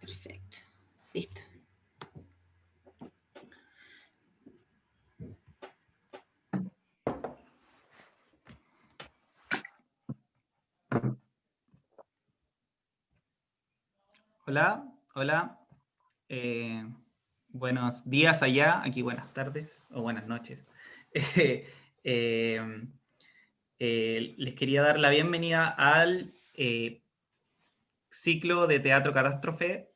Perfecto. Listo. Hola, hola. Eh, Buenos días allá, aquí buenas tardes o buenas noches. Eh, Les quería dar la bienvenida al ciclo de teatro catástrofe,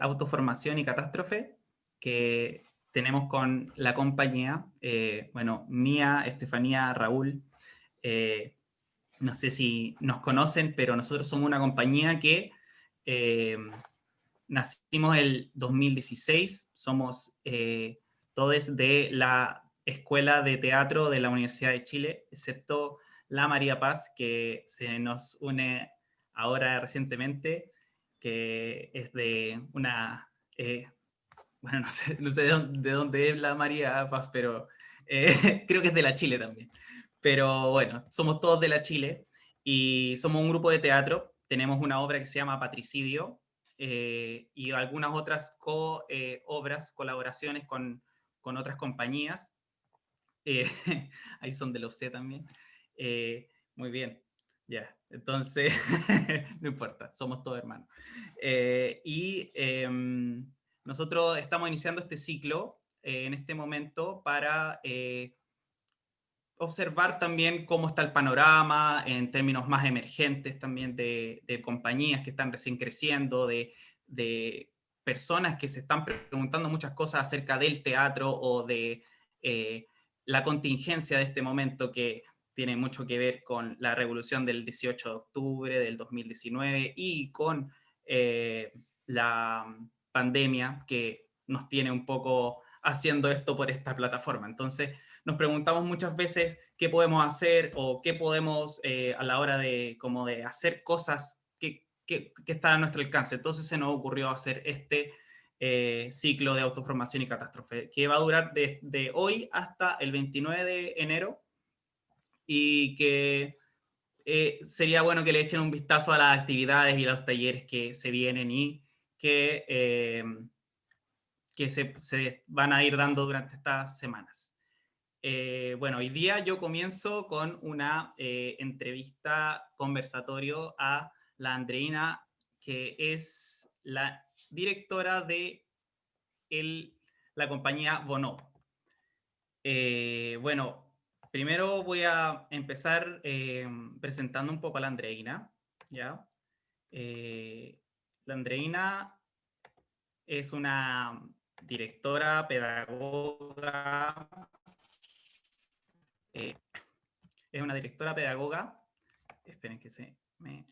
autoformación y catástrofe, que tenemos con la compañía, Mía, Estefanía, Raúl. No sé si nos conocen, pero nosotros somos una compañía que eh, nacimos el 2016, somos todos de la Escuela de Teatro de la Universidad de Chile, excepto la María Paz, que se nos une ahora recientemente, que es de una, bueno, no sé de dónde es la María Paz, pero creo que es de la Chile también. Pero bueno, somos todos de la Chile y somos un grupo de teatro. Tenemos una obra que se llama Patricidio y algunas otras obras, colaboraciones con otras compañías. Eh, Ahí son de los C también. Muy bien, ya. Entonces, no importa, somos todos hermanos. Nosotros estamos iniciando este ciclo en este momento para observar también cómo está el panorama en términos más emergentes también de compañías que están recién creciendo, de personas que se están preguntando muchas cosas acerca del teatro o de la contingencia de este momento que tiene mucho que ver con la revolución del 18 de octubre del 2019 y con la pandemia que nos tiene un poco haciendo esto por esta plataforma. Entonces, nos preguntamos muchas veces qué podemos hacer o qué podemos a la hora de, como de hacer cosas que están a nuestro alcance. Entonces se nos ocurrió hacer este ciclo de autoformación y catástrofe, que va a durar desde hoy hasta el 29 de enero y que sería bueno que le echen un vistazo a las actividades y los talleres que se vienen y que se van a ir dando durante estas semanas. Bueno, hoy día yo comienzo con una entrevista conversatorio a la Andreina, que es la directora de la compañía Bonobo. Bueno, primero voy a empezar presentando un poco a la Andreina, ¿ya? La Andreina es una directora, pedagoga, eh, es una directora pedagoga. Esperen que se me...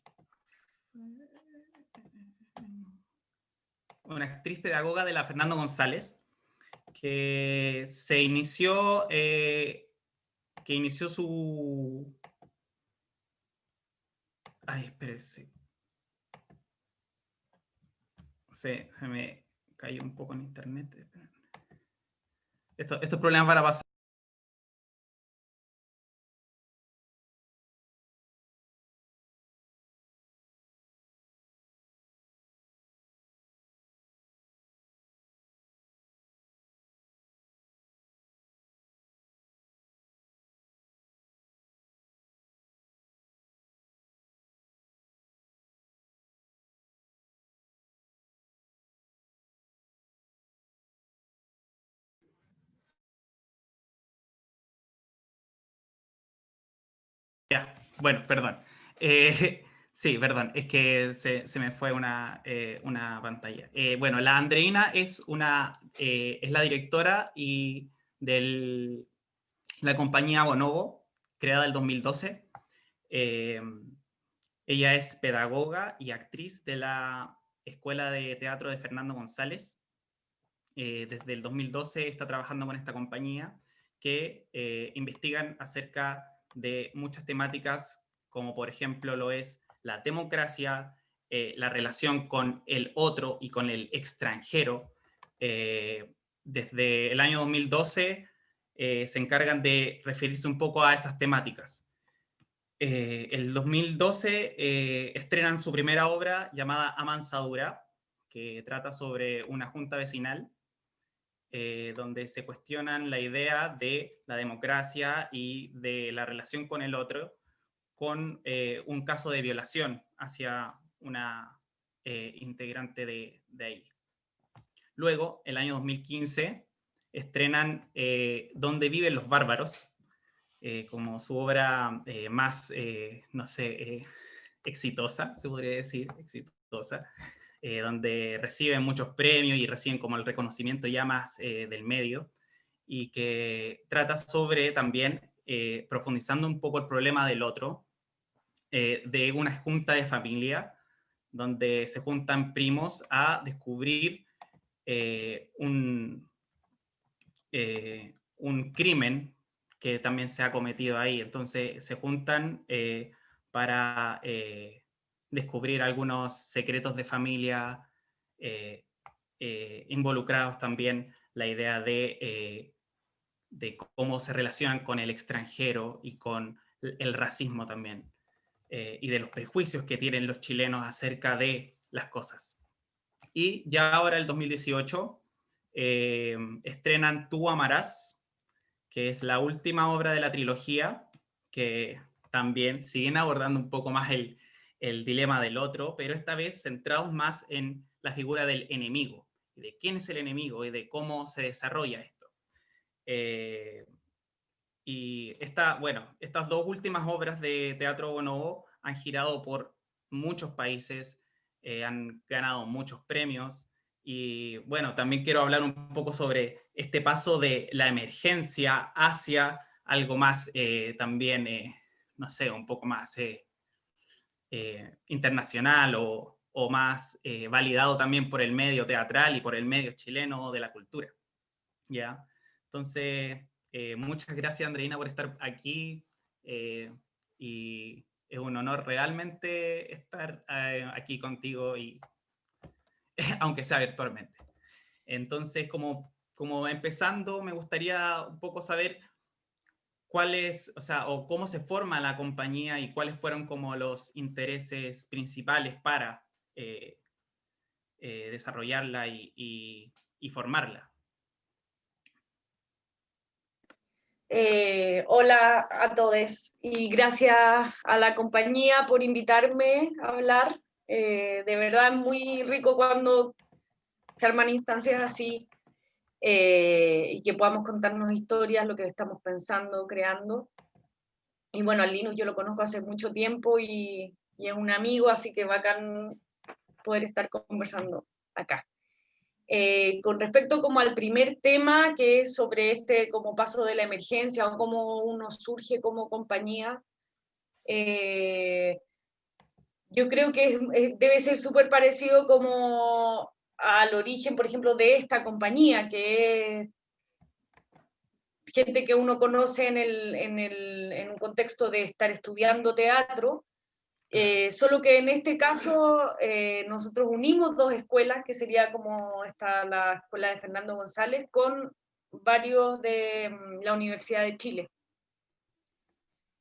Una actriz pedagoga de la Fernando González, que se inició, que inició su... Ay, espérense. Se me cayó un poco en internet. Estos problemas van a pasar. Ya, bueno, perdón. Sí, perdón, es que se me fue una pantalla. Bueno, la Andreina es la directora de la compañía Bonobo, creada en el 2012. Eh, Ella es pedagoga y actriz de la Escuela de Teatro de Fernando González. Desde el 2012 está trabajando con esta compañía que investigan acerca de muchas temáticas, como por ejemplo lo es la democracia, la relación con el otro y con el extranjero. Desde el año 2012 se encargan de referirse un poco a esas temáticas. El 2012 estrenan su primera obra llamada Amansadura, que trata sobre una junta vecinal donde se cuestionan la idea de la democracia y de la relación con el otro, con un caso de violación hacia una integrante de ahí. Luego, el año 2015, estrenan Donde viven los bárbaros, como su obra más, no sé, exitosa, se podría decir, exitosa, donde reciben muchos premios y reciben como el reconocimiento ya más del medio, y que trata sobre también, profundizando un poco el problema del otro, de una junta de familia, donde se juntan primos a descubrir un crimen que también se ha cometido ahí. Entonces se juntan para descubrir algunos secretos de familia, involucrados también la idea de cómo se relacionan con el extranjero y con el racismo también, y de los prejuicios que tienen los chilenos acerca de las cosas. Y ya ahora, el 2018, estrenan Tú amarás, que es la última obra de la trilogía, que también siguen abordando un poco más el dilema del otro, pero esta vez centrados más en la figura del enemigo, de quién es el enemigo y de cómo se desarrolla esto. Y estas dos últimas obras de Teatro Bonobo han girado por muchos países, han ganado muchos premios, y bueno, también quiero hablar un poco sobre este paso de la emergencia hacia algo más también, no sé, un poco más internacional o más validado también por el medio teatral y por el medio chileno de la cultura. ¿Ya? Entonces, muchas gracias, Andreina, por estar aquí, y es un honor realmente estar aquí contigo, y aunque sea virtualmente. Entonces, como empezando, me gustaría un poco saber cuáles, o sea, o cómo se forma la compañía y cuáles fueron como los intereses principales para eh, desarrollarla y formarla. Hola a todos y gracias a la compañía por invitarme a hablar. De verdad es muy rico cuando se arman instancias así, y que podamos contarnos historias, lo que estamos pensando, creando. Y bueno, al Linus yo lo conozco hace mucho tiempo y es un amigo, así que bacán poder estar conversando acá. Con respecto como al primer tema, que es sobre este como paso de la emergencia o cómo uno surge como compañía, yo creo que debe ser súper parecido como al origen, por ejemplo, de esta compañía, que es gente que uno conoce en un contexto de estar estudiando teatro. Solo que en este caso nosotros unimos dos escuelas, que sería como la escuela de Fernando González con varios de la Universidad de Chile.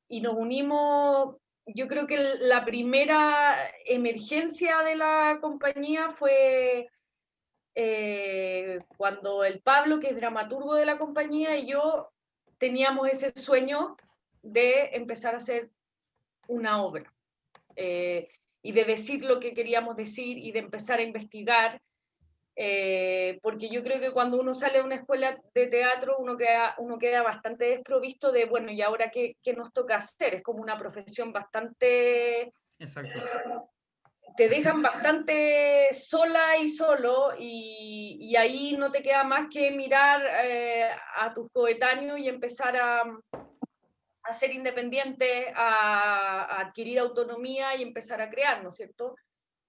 Y nos unimos, yo creo que la primera emergencia de la compañía fue cuando el Pablo, que es dramaturgo de la compañía, y yo teníamos ese sueño de empezar a hacer una obra. Y de decir lo que queríamos decir y de empezar a investigar, porque yo creo que cuando uno sale de una escuela de teatro uno queda bastante desprovisto de, bueno, ¿y ahora qué nos toca hacer? Es como una profesión bastante... Exacto. Te dejan bastante sola y solo, y ahí no te queda más que mirar a tus coetáneos y empezar a ser independiente, a adquirir autonomía y empezar a crear, ¿no es cierto?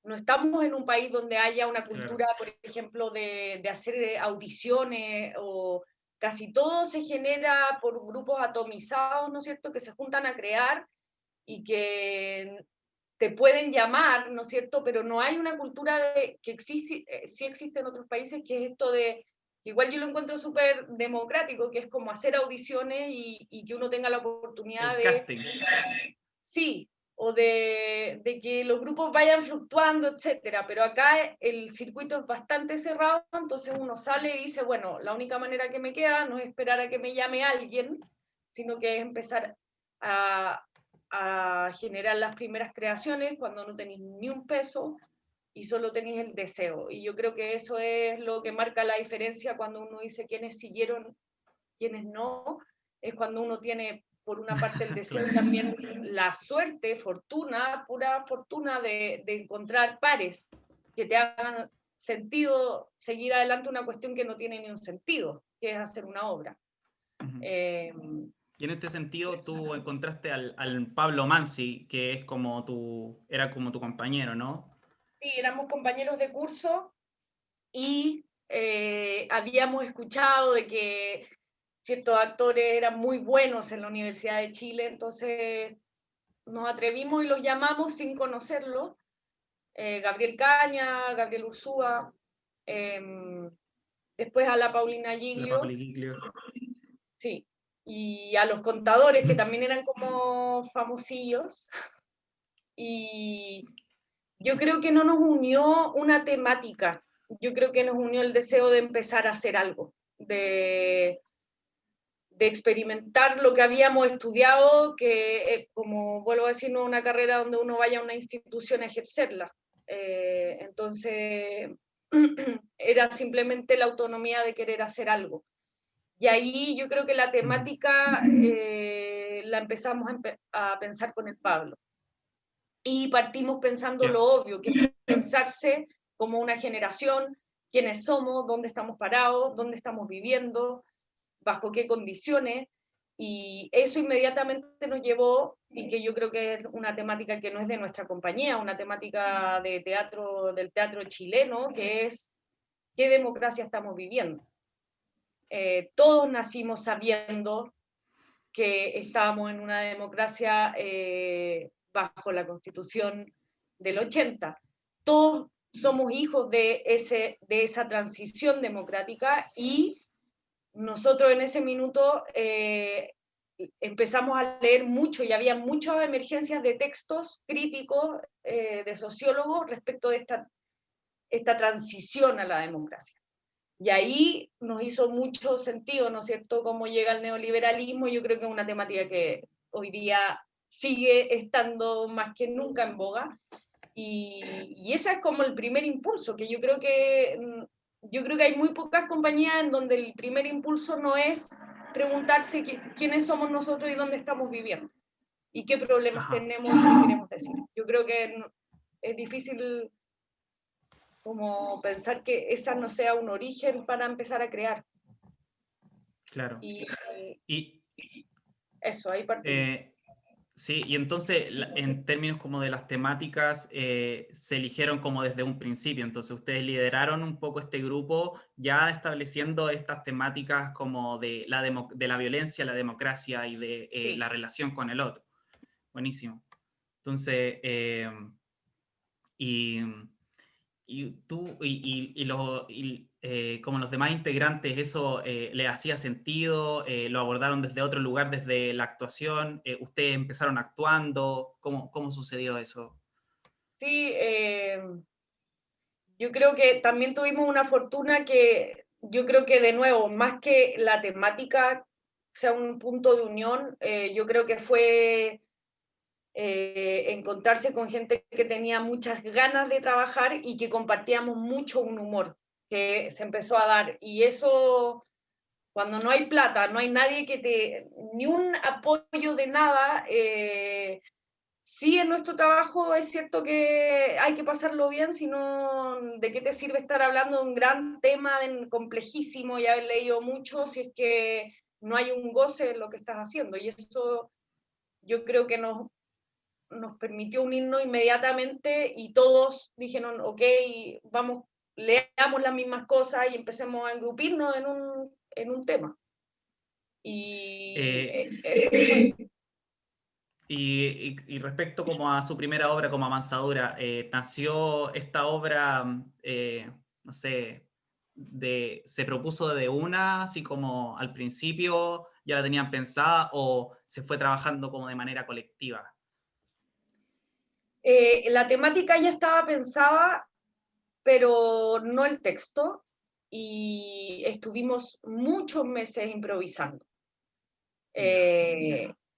No estamos en un país donde haya una cultura, claro, por ejemplo, de hacer audiciones, o casi todo se genera por grupos atomizados, ¿no es cierto?, que se juntan a crear y que te pueden llamar, ¿no es cierto?, pero no hay una cultura que existe, sí existe en otros países, que es esto de, igual yo lo encuentro súper democrático, que es como hacer audiciones y que uno tenga la oportunidad el casting. Sí, o de que los grupos vayan fluctuando, etcétera. Pero acá el circuito es bastante cerrado, entonces uno sale y dice, bueno, la única manera que me queda no es esperar a que me llame alguien, sino que es empezar a generar las primeras creaciones cuando no tenéis ni un peso y solo tenéis el deseo. Y yo creo que eso es lo que marca la diferencia cuando uno dice quiénes siguieron, quiénes no, es cuando uno tiene por una parte el deseo y también la suerte, fortuna, pura fortuna de encontrar pares que te hagan sentido seguir adelante una cuestión que no tiene ni un sentido, que es hacer una obra. Y en este sentido tú encontraste al Pablo Mansi, que es era como tu compañero, ¿no? Sí, éramos compañeros de curso y habíamos escuchado de que ciertos actores eran muy buenos en la Universidad de Chile, entonces nos atrevimos y los llamamos sin conocerlo. Gabriel Caña, Gabriel Ursúa, después a la Paulina La Giglio, Pauli Giglio. sí, y a los contadores que también eran como famosillos. Y yo creo que no nos unió una temática, yo creo que nos unió el deseo de empezar a hacer algo, de experimentar lo que habíamos estudiado, que como vuelvo a decir, no es una carrera donde uno vaya a una institución a ejercerla. Entonces, era simplemente la autonomía de querer hacer algo. Y ahí yo creo que la temática la empezamos a pensar con el Pablo. Y partimos pensando lo obvio, que es pensarse como una generación, quiénes somos, dónde estamos parados, dónde estamos viviendo, bajo qué condiciones, y eso inmediatamente nos llevó, y que yo creo que es una temática que no es de nuestra compañía, una temática de teatro, del teatro chileno, que es qué democracia estamos viviendo. Todos nacimos sabiendo que estábamos en una democracia bajo la Constitución del 80. Todos somos hijos de esa transición democrática y nosotros en ese minuto empezamos a leer mucho y había muchas emergencias de textos críticos de sociólogos respecto de esta transición a la democracia. Y ahí nos hizo mucho sentido, ¿no es cierto?, cómo llega el neoliberalismo. Yo creo que es una temática que hoy día sigue estando más que nunca en boga. Y ese es como el primer impulso, que yo creo que hay muy pocas compañías en donde el primer impulso no es preguntarse quiénes somos nosotros y dónde estamos viviendo, y qué problemas tenemos y qué queremos decir. Yo creo que es difícil como pensar que esa no sea un origen para empezar a crear. Claro. Y Y eso, ahí partimos. sí, y entonces en términos como de las temáticas se eligieron como desde un principio, entonces ustedes lideraron un poco este grupo ya estableciendo estas temáticas como de la violencia, la democracia y de Sí. la relación con el otro. Buenísimo. Entonces, y tú como los demás integrantes, ¿eso les hacía sentido? ¿Lo abordaron desde otro lugar, desde la actuación? ¿Ustedes empezaron actuando? ¿Cómo sucedió eso? Sí, yo creo que también tuvimos una fortuna que yo creo que de nuevo, más que la temática sea un punto de unión, yo creo que fue encontrarse con gente que tenía muchas ganas de trabajar y que compartíamos mucho un humor que se empezó a dar. Y eso, cuando no hay plata, no hay nadie ni un apoyo de nada, sí, en nuestro trabajo es cierto que hay que pasarlo bien, sino de qué te sirve estar hablando de un gran tema complejísimo y haber leído mucho si es que no hay un goce en lo que estás haciendo. Y eso yo creo que nos permitió unirnos inmediatamente y todos dijeron, ok, vamos, leamos las mismas cosas y empecemos a engrupirnos en un tema. Y eso fue. Y respecto como a su primera obra como Avanzadura, ¿nació esta obra, no sé, se propuso de una, así como al principio ya la tenían pensada o se fue trabajando como de manera colectiva? La temática ya estaba pensada, pero no el texto, y estuvimos muchos meses improvisando.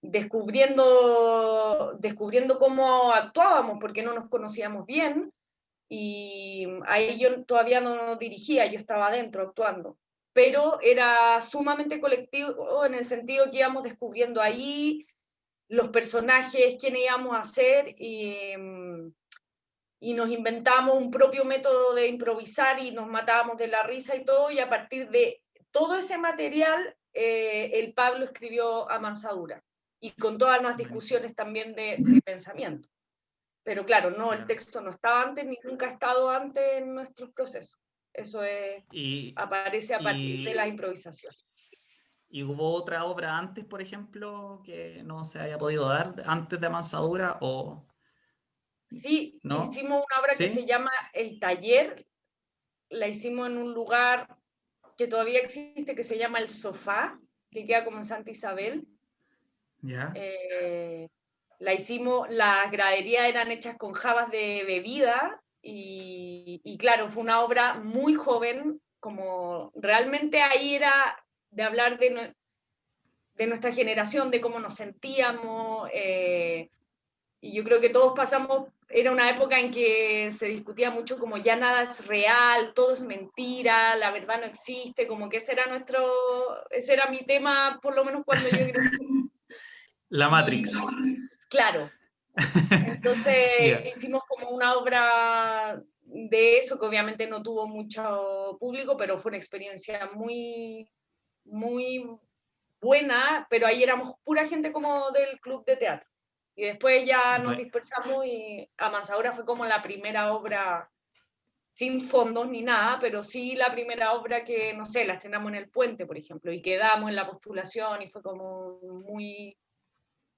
Descubriendo cómo actuábamos, porque no nos conocíamos bien, y ahí yo todavía no dirigía, yo estaba adentro actuando, pero era sumamente colectivo en el sentido que íbamos descubriendo ahí los personajes, quiénes íbamos a ser, y nos inventamos un propio método de improvisar y nos matábamos de la risa y todo, y a partir de todo ese material, el Pablo escribió Amansadura, y con todas las discusiones también de pensamiento. Pero claro, no, el texto no estaba antes, ni nunca ha estado antes en nuestros procesos. Eso aparece a partir de la improvisación. ¿Y hubo otra obra antes, por ejemplo, que no se haya podido dar antes de Amansadura? O... Sí, ¿no? hicimos una obra que se llama El Taller, la hicimos en un lugar que todavía existe, que se llama El Sofá, que queda como en Santa Isabel. ¿Ya? La hicimos, las graderías eran hechas con jabas de bebida, y claro, fue una obra muy joven, como realmente ahí era de hablar de nuestra generación, de cómo nos sentíamos, y yo creo que todos pasamos, era una época en que se discutía mucho como ya nada es real, todo es mentira, la verdad no existe, como que ese era mi tema, por lo menos cuando yo crecí. La Matrix. Claro. Entonces hicimos como una obra de eso, que obviamente no tuvo mucho público, pero fue una experiencia muy, muy buena, pero ahí éramos pura gente como del club de teatro. Y después ya nos dispersamos, y Amansadura fue como la primera obra sin fondos ni nada, pero sí la primera obra que, no sé, la estrenamos en el Puente, por ejemplo, y quedamos en la postulación, y fue como muy,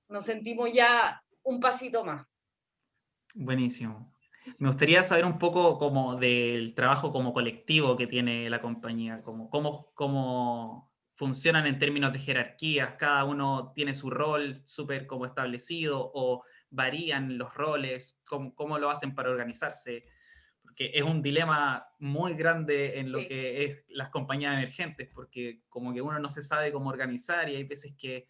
nos sentimos ya un pasito más. Buenísimo. Me gustaría saber un poco como del trabajo como colectivo que tiene la compañía, como cómo funcionan en términos de jerarquías, cada uno tiene su rol súper como establecido o varían los roles, cómo lo hacen para organizarse, porque es un dilema muy grande en lo que es las compañías emergentes, porque como que uno no se sabe cómo organizar y hay veces que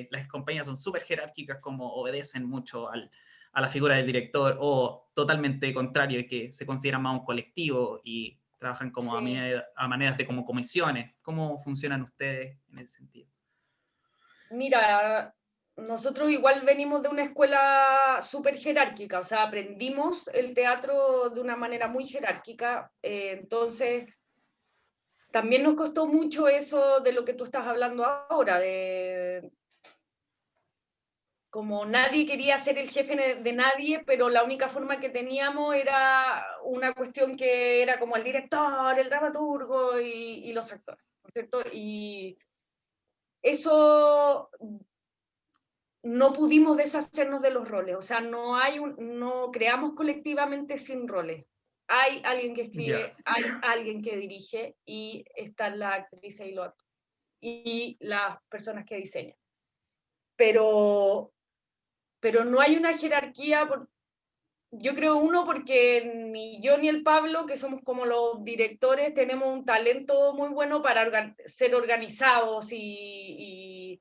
las compañías son súper jerárquicas, como obedecen mucho a la figura del director, o totalmente contrario, y que se consideran más un colectivo y trabajan como a maneras de como comisiones. ¿Cómo funcionan ustedes en ese sentido? Mira, nosotros igual venimos de una escuela súper jerárquica, o sea, aprendimos el teatro de una manera muy jerárquica, entonces también nos costó mucho eso de lo que tú estás hablando ahora, de como nadie quería ser el jefe de nadie, pero la única forma que teníamos era una cuestión que era como el director, el dramaturgo y los actores, ¿no es cierto? Y eso no pudimos deshacernos de los roles, o sea, no creamos colectivamente sin roles. Hay alguien que escribe, hay alguien que dirige, y están las actrices y las personas que diseñan. Pero no hay una jerarquía, yo creo, porque ni yo ni el Pablo, que somos como los directores, tenemos un talento muy bueno para ser organizados, y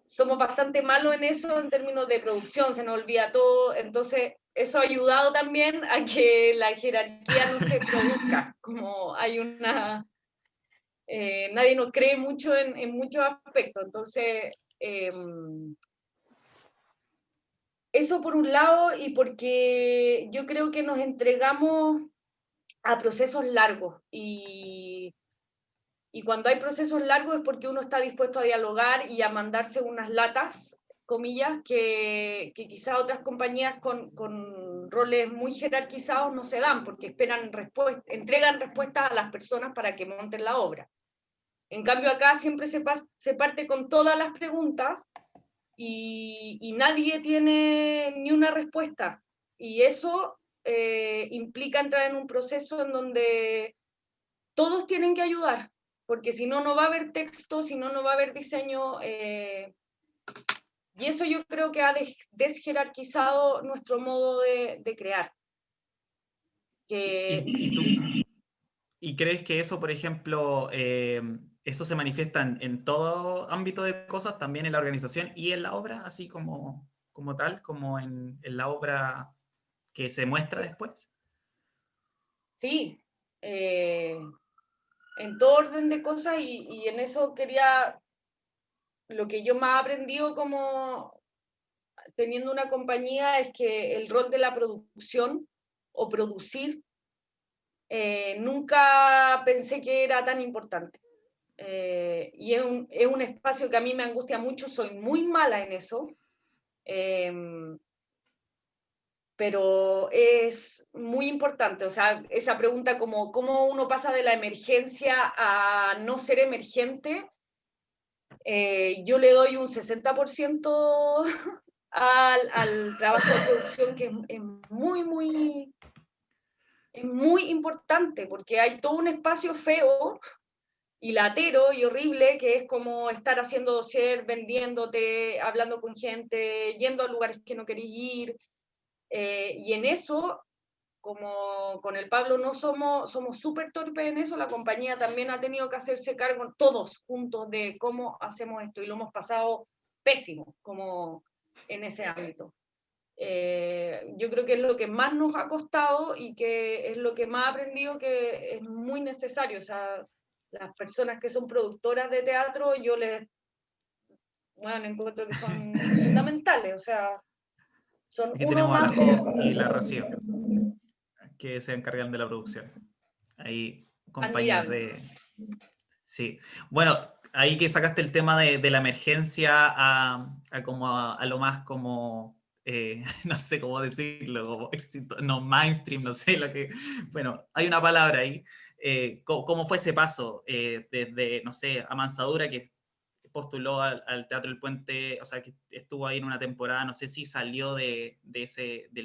somos bastante malos en eso en términos de producción, se nos olvida todo, entonces eso ha ayudado también a que la jerarquía no se produzca, como hay nadie nos cree mucho en muchos aspectos, entonces eso por un lado, y porque yo creo que nos entregamos a procesos largos, y cuando hay procesos largos es porque uno está dispuesto a dialogar y a mandarse unas latas, comillas, que quizá otras compañías con roles muy jerarquizados no se dan, porque entregan respuestas a las personas para que monten la obra. En cambio acá siempre se parte con todas las preguntas, y nadie tiene ni una respuesta, y eso implica entrar en un proceso en donde todos tienen que ayudar, porque si no, no va a haber texto, si no, no va a haber diseño Y eso yo creo que ha desjerarquizado nuestro modo de crear. ¿Y crees que eso, por ejemplo, eso se manifiesta en todo ámbito de cosas, también en la organización y en la obra, así como tal, como en la obra que se muestra después? Sí, en todo orden de cosas y en eso quería, lo que yo más he aprendido como teniendo una compañía es que el rol de la producción o producir, nunca pensé que era tan importante. Y es un espacio que a mí me angustia mucho, soy muy mala en eso, pero es muy importante, o sea, esa pregunta como cómo uno pasa de la emergencia a no ser emergente, yo le doy un 60% al trabajo de producción, que es muy importante, porque hay todo un espacio feo y latero y horrible, que es como estar haciendo dossier, vendiéndote, hablando con gente, yendo a lugares que no querés ir, y en eso, como con el Pablo no somos súper torpes en eso, la compañía también ha tenido que hacerse cargo todos juntos de cómo hacemos esto, y lo hemos pasado pésimo, como en ese ámbito. Yo creo que es lo que más nos ha costado y que es lo que más he aprendido que es muy necesario. O sea, las personas que son productoras de teatro, yo bueno, encuentro que son fundamentales. O sea, son Aquí uno tenemos a la más Jo y la Rocío, que se encargan de la producción. Ahí, compañeras admirables. de... Sí. Bueno, ahí que sacaste el tema de la emergencia a como a lo más como... no sé cómo decirlo, como no mainstream, no sé lo que... Bueno, hay una palabra ahí. ¿Cómo fue ese paso desde, no sé, Amansadura, que postuló al Teatro del Puente, o sea, que estuvo ahí en una temporada, no sé si salió del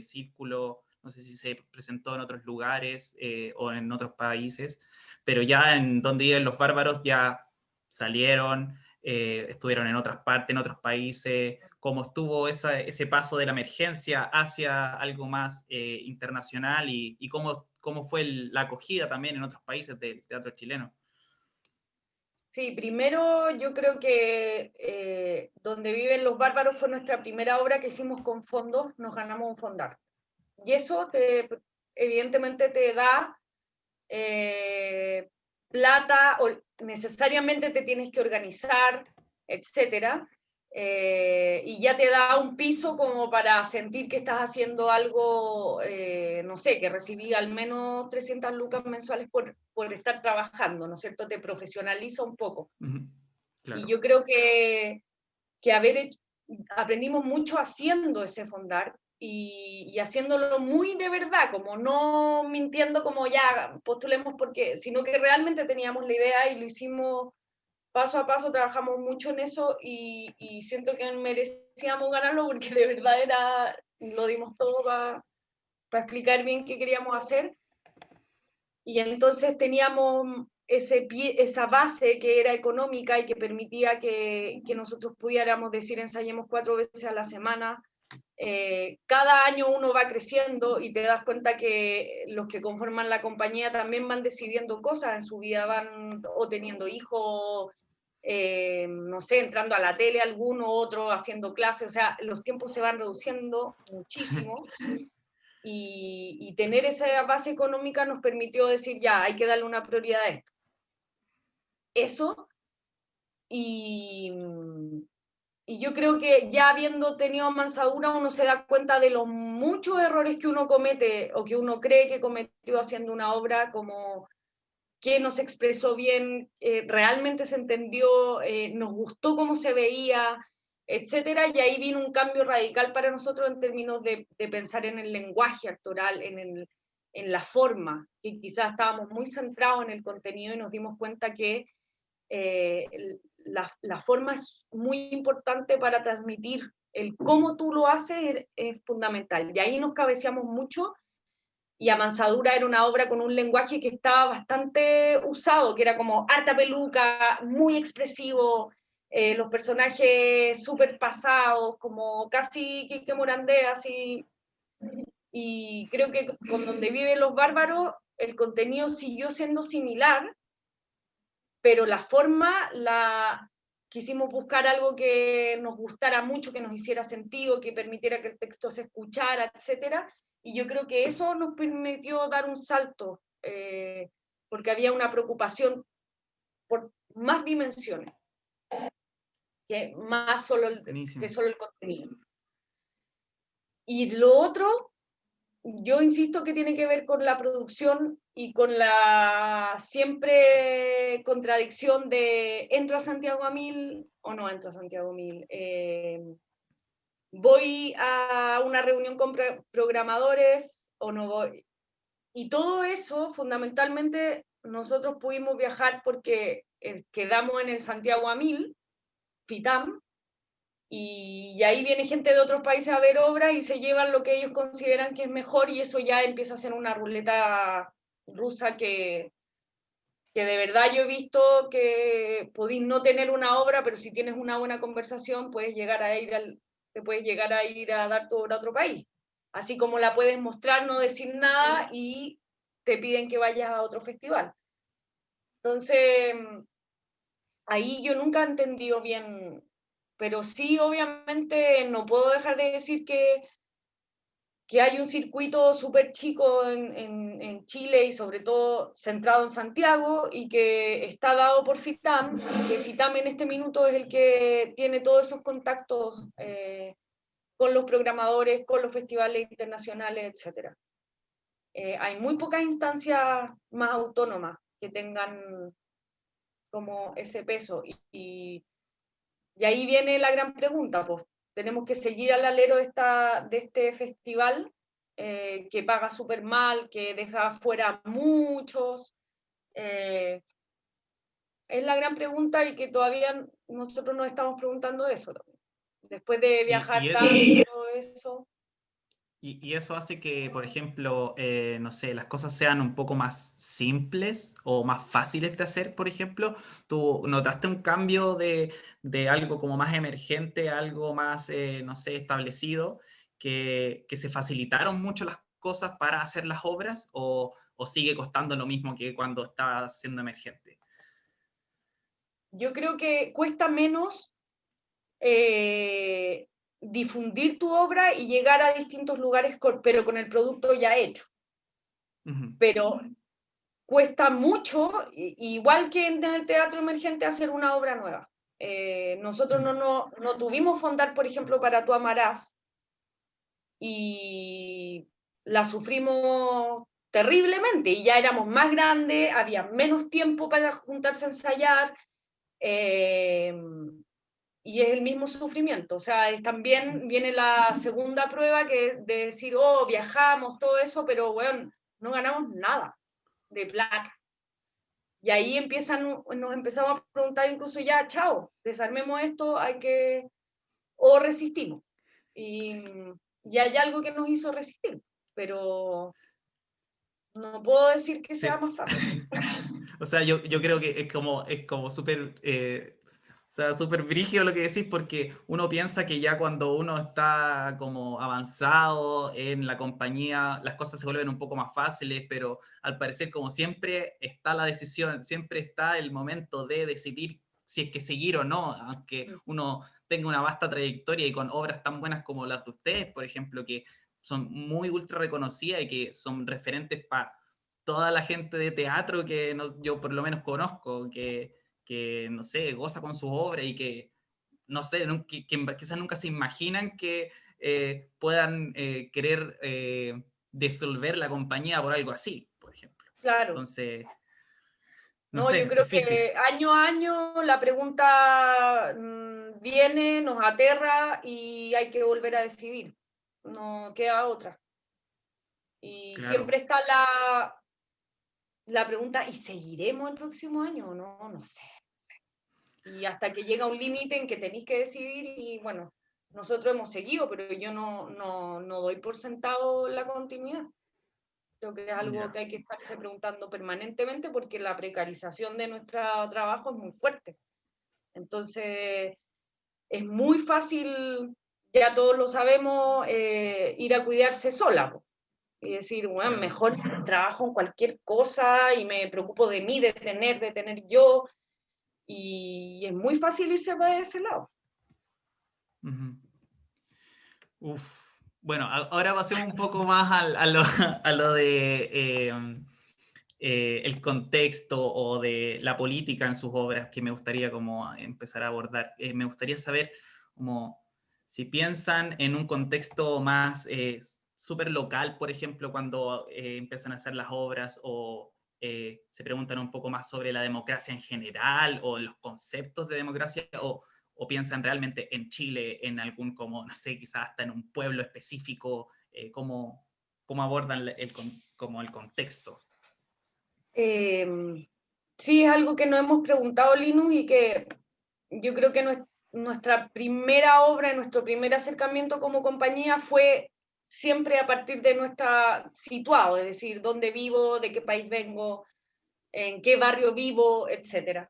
círculo, no sé si se presentó en otros lugares o en otros países, pero ya en donde viven los bárbaros ya salieron, estuvieron en otras partes, en otros países, cómo estuvo ese paso de la emergencia hacia algo más internacional y cómo fue la acogida también en otros países del teatro chileno. Sí, primero yo creo que Donde viven los bárbaros fue nuestra primera obra que hicimos con fondos, nos ganamos un fondar. Y eso evidentemente te da plata, o necesariamente te tienes que organizar, etcétera, y ya te da un piso como para sentir que estás haciendo algo, no sé, que recibí al menos 300 lucas mensuales por estar trabajando, ¿no es cierto? Te profesionaliza un poco. Claro. Y yo creo que aprendimos mucho haciendo ese fondar, y haciéndolo muy de verdad, como no mintiendo como ya postulemos porque, sino que realmente teníamos la idea y lo hicimos paso a paso, trabajamos mucho en eso y siento que merecíamos ganarlo porque de verdad lo dimos todo para explicar bien qué queríamos hacer, y entonces teníamos esa base que era económica y que permitía que nosotros pudiéramos decir ensayemos 4 veces a la semana. Cada año uno va creciendo y te das cuenta que los que conforman la compañía también van decidiendo cosas en su vida, van o teniendo hijos, no sé, entrando a la tele alguno, otro haciendo clases, o sea, los tiempos se van reduciendo muchísimo. Y tener esa base económica nos permitió decir, ya, hay que darle una prioridad a esto. Eso, y, y yo creo que ya habiendo tenido Mansadura, uno se da cuenta de los muchos errores que uno comete o que uno cree que cometió haciendo una obra, como que no se expresó bien, realmente se entendió, nos gustó cómo se veía, etcétera, y ahí vino un cambio radical para nosotros en términos de pensar en el lenguaje actoral, en la forma, que quizás estábamos muy centrados en el contenido y nos dimos cuenta que eh, la forma es muy importante para transmitir, el cómo tú lo haces es fundamental, y ahí nos cabeceamos mucho. Y Amansadura era una obra con un lenguaje que estaba bastante usado, que era como harta peluca, muy expresivo, los personajes súper pasados, como casi Quique Morandé, así. Y creo que con Donde viven los bárbaros, el contenido siguió siendo similar, pero la forma quisimos buscar algo que nos gustara mucho, que nos hiciera sentido, que permitiera que el texto se escuchara, etcétera. Y yo creo que eso nos permitió dar un salto, porque había una preocupación por más dimensiones, que más Buenísimo. que solo el contenido. Y lo otro, yo insisto que tiene que ver con la producción y con la siempre contradicción de ¿entro a Santiago a 1000 o no entro a Santiago a 1000? ¿Voy a una reunión con programadores o no voy? Y todo eso, fundamentalmente, nosotros pudimos viajar porque quedamos en el Santiago a 1000, FITAM, y ahí viene gente de otros países a ver obras y se llevan lo que ellos consideran que es mejor, y eso ya empieza a ser una ruleta rusa que de verdad yo he visto que podéis no tener una obra, pero si tienes una buena conversación puedes llegar a te puedes llegar a ir a dar tu obra a otro país. Así como la puedes mostrar, no decir nada y te piden que vayas a otro festival. Entonces, ahí yo nunca he entendido bien, pero sí, obviamente, no puedo dejar de decir que hay un circuito súper chico en Chile y sobre todo centrado en Santiago y que está dado por FITAM, y que FITAM en este minuto es el que tiene todos esos contactos con los programadores, con los festivales internacionales, etc. Hay muy pocas instancias más autónomas que tengan como ese peso. Y ahí viene la gran pregunta, pues, tenemos que seguir al alero de este festival que paga súper mal, que deja fuera a muchos. Es la gran pregunta y que todavía nosotros nos estamos preguntando eso también. Después de viajar tanto y todo eso. Y eso hace que, por ejemplo, no sé, las cosas sean un poco más simples o más fáciles de hacer, por ejemplo. ¿Tú notaste un cambio de algo como más emergente a algo más, no sé, establecido, que se facilitaron mucho las cosas para hacer las obras o sigue costando lo mismo que cuando estaba siendo emergente? Yo creo que cuesta menos difundir tu obra y llegar a distintos lugares, pero con el producto ya hecho. Ujú. Pero cuesta mucho, igual que en el teatro emergente, hacer una obra nueva. Nosotros no tuvimos fondar, por ejemplo, para Tú Amarás, y la sufrimos terriblemente, y ya éramos más grandes, había menos tiempo para juntarse a ensayar, y es el mismo sufrimiento. O sea, también viene la segunda prueba de decir, oh, viajamos, todo eso, pero bueno, no ganamos nada de plata. Y ahí nos empezamos a preguntar incluso ya, chao, desarmemos esto, o resistimos. Y hay algo que nos hizo resistir, pero no puedo decir que sea Sí. más fácil. O sea, yo creo que es como súper, o sea, súper brígido lo que decís, porque uno piensa que ya cuando uno está como avanzado en la compañía, las cosas se vuelven un poco más fáciles, pero al parecer, como siempre está la decisión, siempre está el momento de decidir si es que seguir o no, aunque uno tenga una vasta trayectoria y con obras tan buenas como las de ustedes, por ejemplo, que son muy ultra reconocidas y que son referentes para toda la gente de teatro que yo por lo menos conozco, que, no sé, goza con sus obras y que, no sé, quizás nunca se imaginan que puedan querer disolver la compañía por algo así, por ejemplo. Claro. Entonces, no No, yo sé, creo difícil. que año a año la pregunta viene, nos aterra y hay que volver a decidir. No queda otra. Y Claro, siempre está la pregunta, ¿y seguiremos el próximo año? No, no sé. Y hasta que llega un límite en que tenéis que decidir, y bueno, nosotros hemos seguido, pero yo no doy por sentado la continuidad. Creo que es algo ya. que hay que estarse preguntando permanentemente porque la precarización de nuestro trabajo es muy fuerte. Entonces, es muy fácil, ya todos lo sabemos, ir a cuidarse sola, po. Y decir, bueno, Claro. mejor trabajo en cualquier cosa y me preocupo de mí, de tener yo, y es muy fácil irse para ese lado. Ujú. Uf. Bueno, ahora pasemos un poco más a lo de el contexto o de la política en sus obras, que me gustaría como empezar a abordar. Me gustaría saber como si piensan en un contexto más súper local, por ejemplo, cuando empiezan a hacer las obras, o se preguntan un poco más sobre la democracia en general o los conceptos de democracia, o piensan realmente en Chile, en algún, como, no sé, quizás hasta en un pueblo específico, cómo abordan como el contexto. Sí, es algo que nos hemos preguntado, Linus, y que yo creo que nuestra primera obra, nuestro primer acercamiento como compañía fue siempre a partir de nuestra situado, es decir, dónde vivo, de qué país vengo, en qué barrio vivo, etc.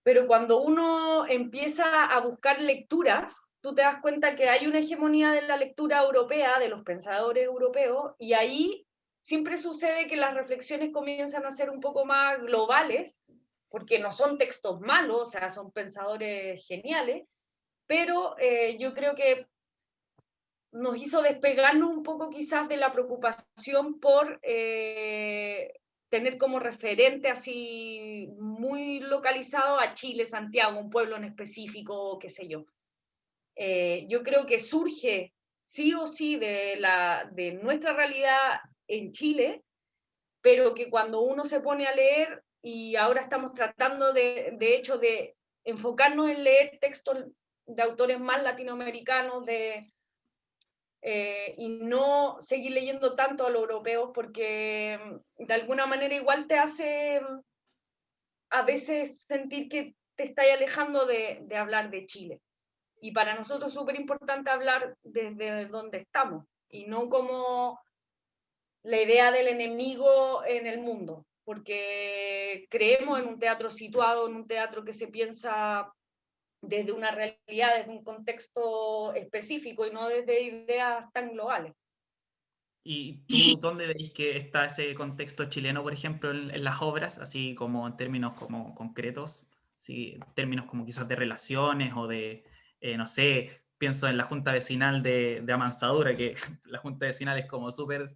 Pero cuando uno empieza a buscar lecturas, tú te das cuenta que hay una hegemonía de la lectura europea, de los pensadores europeos, y ahí siempre sucede que las reflexiones comienzan a ser un poco más globales, porque no son textos malos, o sea, son pensadores geniales, pero yo creo que nos hizo despegarnos un poco quizás de la preocupación por tener como referente así muy localizado a Chile, Santiago, un pueblo en específico, qué sé yo. Yo creo que surge sí o sí de nuestra realidad en Chile, pero que cuando uno se pone a leer, y ahora estamos tratando de hecho de enfocarnos en leer textos de autores más latinoamericanos, y no seguir leyendo tanto a los europeos, porque de alguna manera igual te hace a veces sentir que te estás alejando de hablar de Chile. Y para nosotros es súper importante hablar desde donde estamos, y no como la idea del enemigo en el mundo, porque creemos en un teatro situado, en un teatro que se piensa desde una realidad, desde un contexto específico y no desde ideas tan globales. ¿Y tú dónde veis que está ese contexto chileno, por ejemplo, en las obras, así como en términos como concretos, ¿sí? En términos como quizás de relaciones o de, no sé, pienso en la junta vecinal de Amansadura, que la junta vecinal es como súper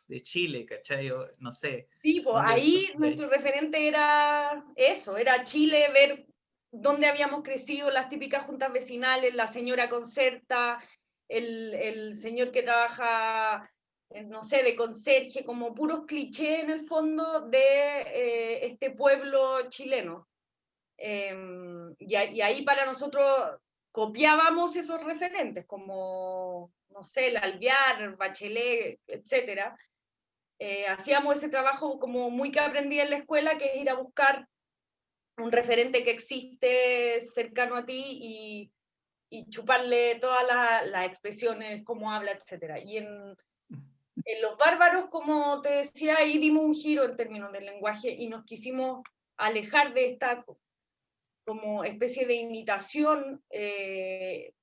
de Chile, ¿cachai? O, no sé, Sí, pues ¿dónde ahí veis? nuestro referente era eso, era Chile, ver dónde habíamos crecido, las típicas juntas vecinales, la señora concerta, el señor que trabaja, no sé, de conserje, como puros clichés en el fondo de este pueblo chileno. Y ahí para nosotros copiábamos esos referentes, como, no sé, el Alvear, Bachelet, etcétera. Hacíamos ese trabajo como muy que aprendí en la escuela, que es ir a buscar un referente que existe cercano a ti y chuparle todas las expresiones, cómo habla, etc. Y en Los Bárbaros, como te decía, ahí dimos un giro en términos del lenguaje y nos quisimos alejar de esta como especie de imitación de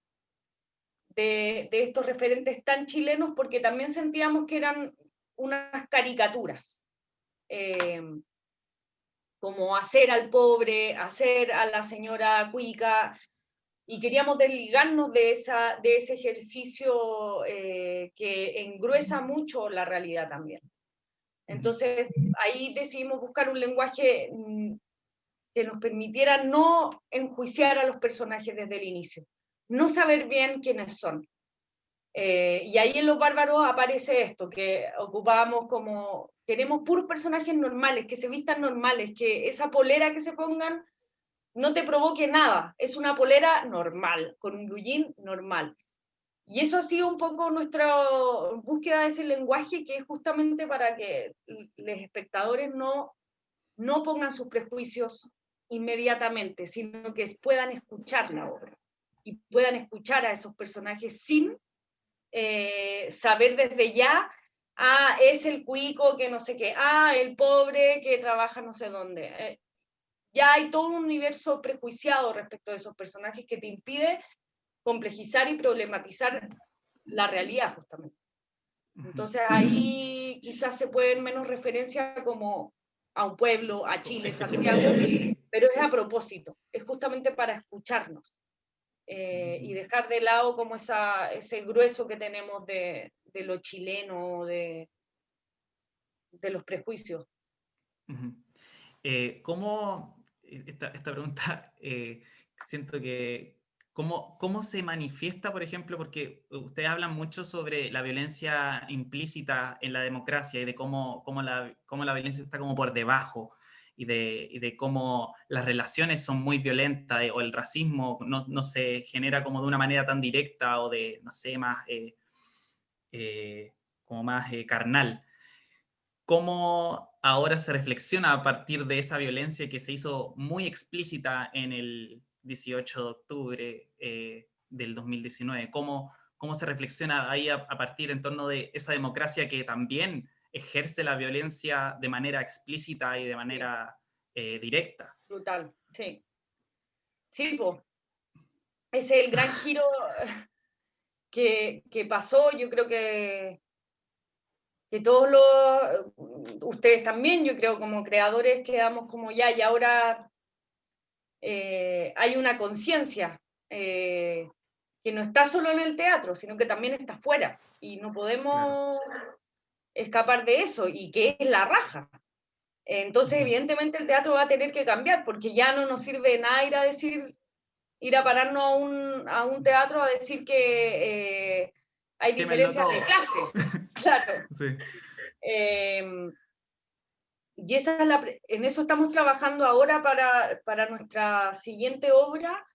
estos referentes tan chilenos, porque también sentíamos que eran unas caricaturas. Como hacer al pobre, hacer a la señora cuica, y queríamos desligarnos de ese ejercicio que engruesa mucho la realidad también. Entonces, ahí decidimos buscar un lenguaje que nos permitiera no enjuiciar a los personajes desde el inicio, no saber bien quiénes son. Y ahí en Los Bárbaros aparece esto, que ocupábamos como, queremos puros personajes normales, que se vistan normales, que esa polera que se pongan no te provoque nada, es una polera normal, con un blue jean normal. Y eso ha sido un poco nuestra búsqueda de ese lenguaje, que es justamente para que los espectadores no pongan sus prejuicios inmediatamente, sino que puedan escuchar la obra y puedan escuchar a esos personajes sin saber desde ya, es el cuico que no sé qué, el pobre que trabaja no sé dónde. ya hay todo un universo prejuiciado respecto de esos personajes que te impide complejizar y problematizar la realidad, justamente. Entonces ahí quizás se puede ver menos referencia como a un pueblo, a Chile, Santiago, Sí. pero es a propósito, es justamente para escucharnos y dejar de lado como ese grueso que tenemos de lo chileno, de los prejuicios. Esta pregunta, siento que, ¿cómo se manifiesta, por ejemplo? Porque ustedes hablan mucho sobre la violencia implícita en la democracia y de cómo la violencia está como por debajo y de cómo las relaciones son muy violentas o el racismo no se genera como de una manera tan directa o de, no sé, más, como más carnal. ¿Cómo ahora se reflexiona a partir de esa violencia que se hizo muy explícita en el 18 de octubre del 2019? ¿Cómo se reflexiona ahí a partir en torno de esa democracia que también ejerce la violencia de manera explícita y de manera directa? Brutal, sí. Sí, pues, ese es el gran giro que pasó. Yo creo que todos ustedes también, yo creo, como creadores, quedamos como ya, y ahora hay una conciencia que no está solo en el teatro, sino que también está fuera, y no podemos escapar de eso, y que es la raja. Entonces, evidentemente, el teatro va a tener que cambiar, porque ya no nos sirve nada ir a pararnos a un teatro a decir que hay Quémenlo diferencias todo. de clase. Claro. Sí. Y en eso estamos trabajando ahora para nuestra siguiente obra.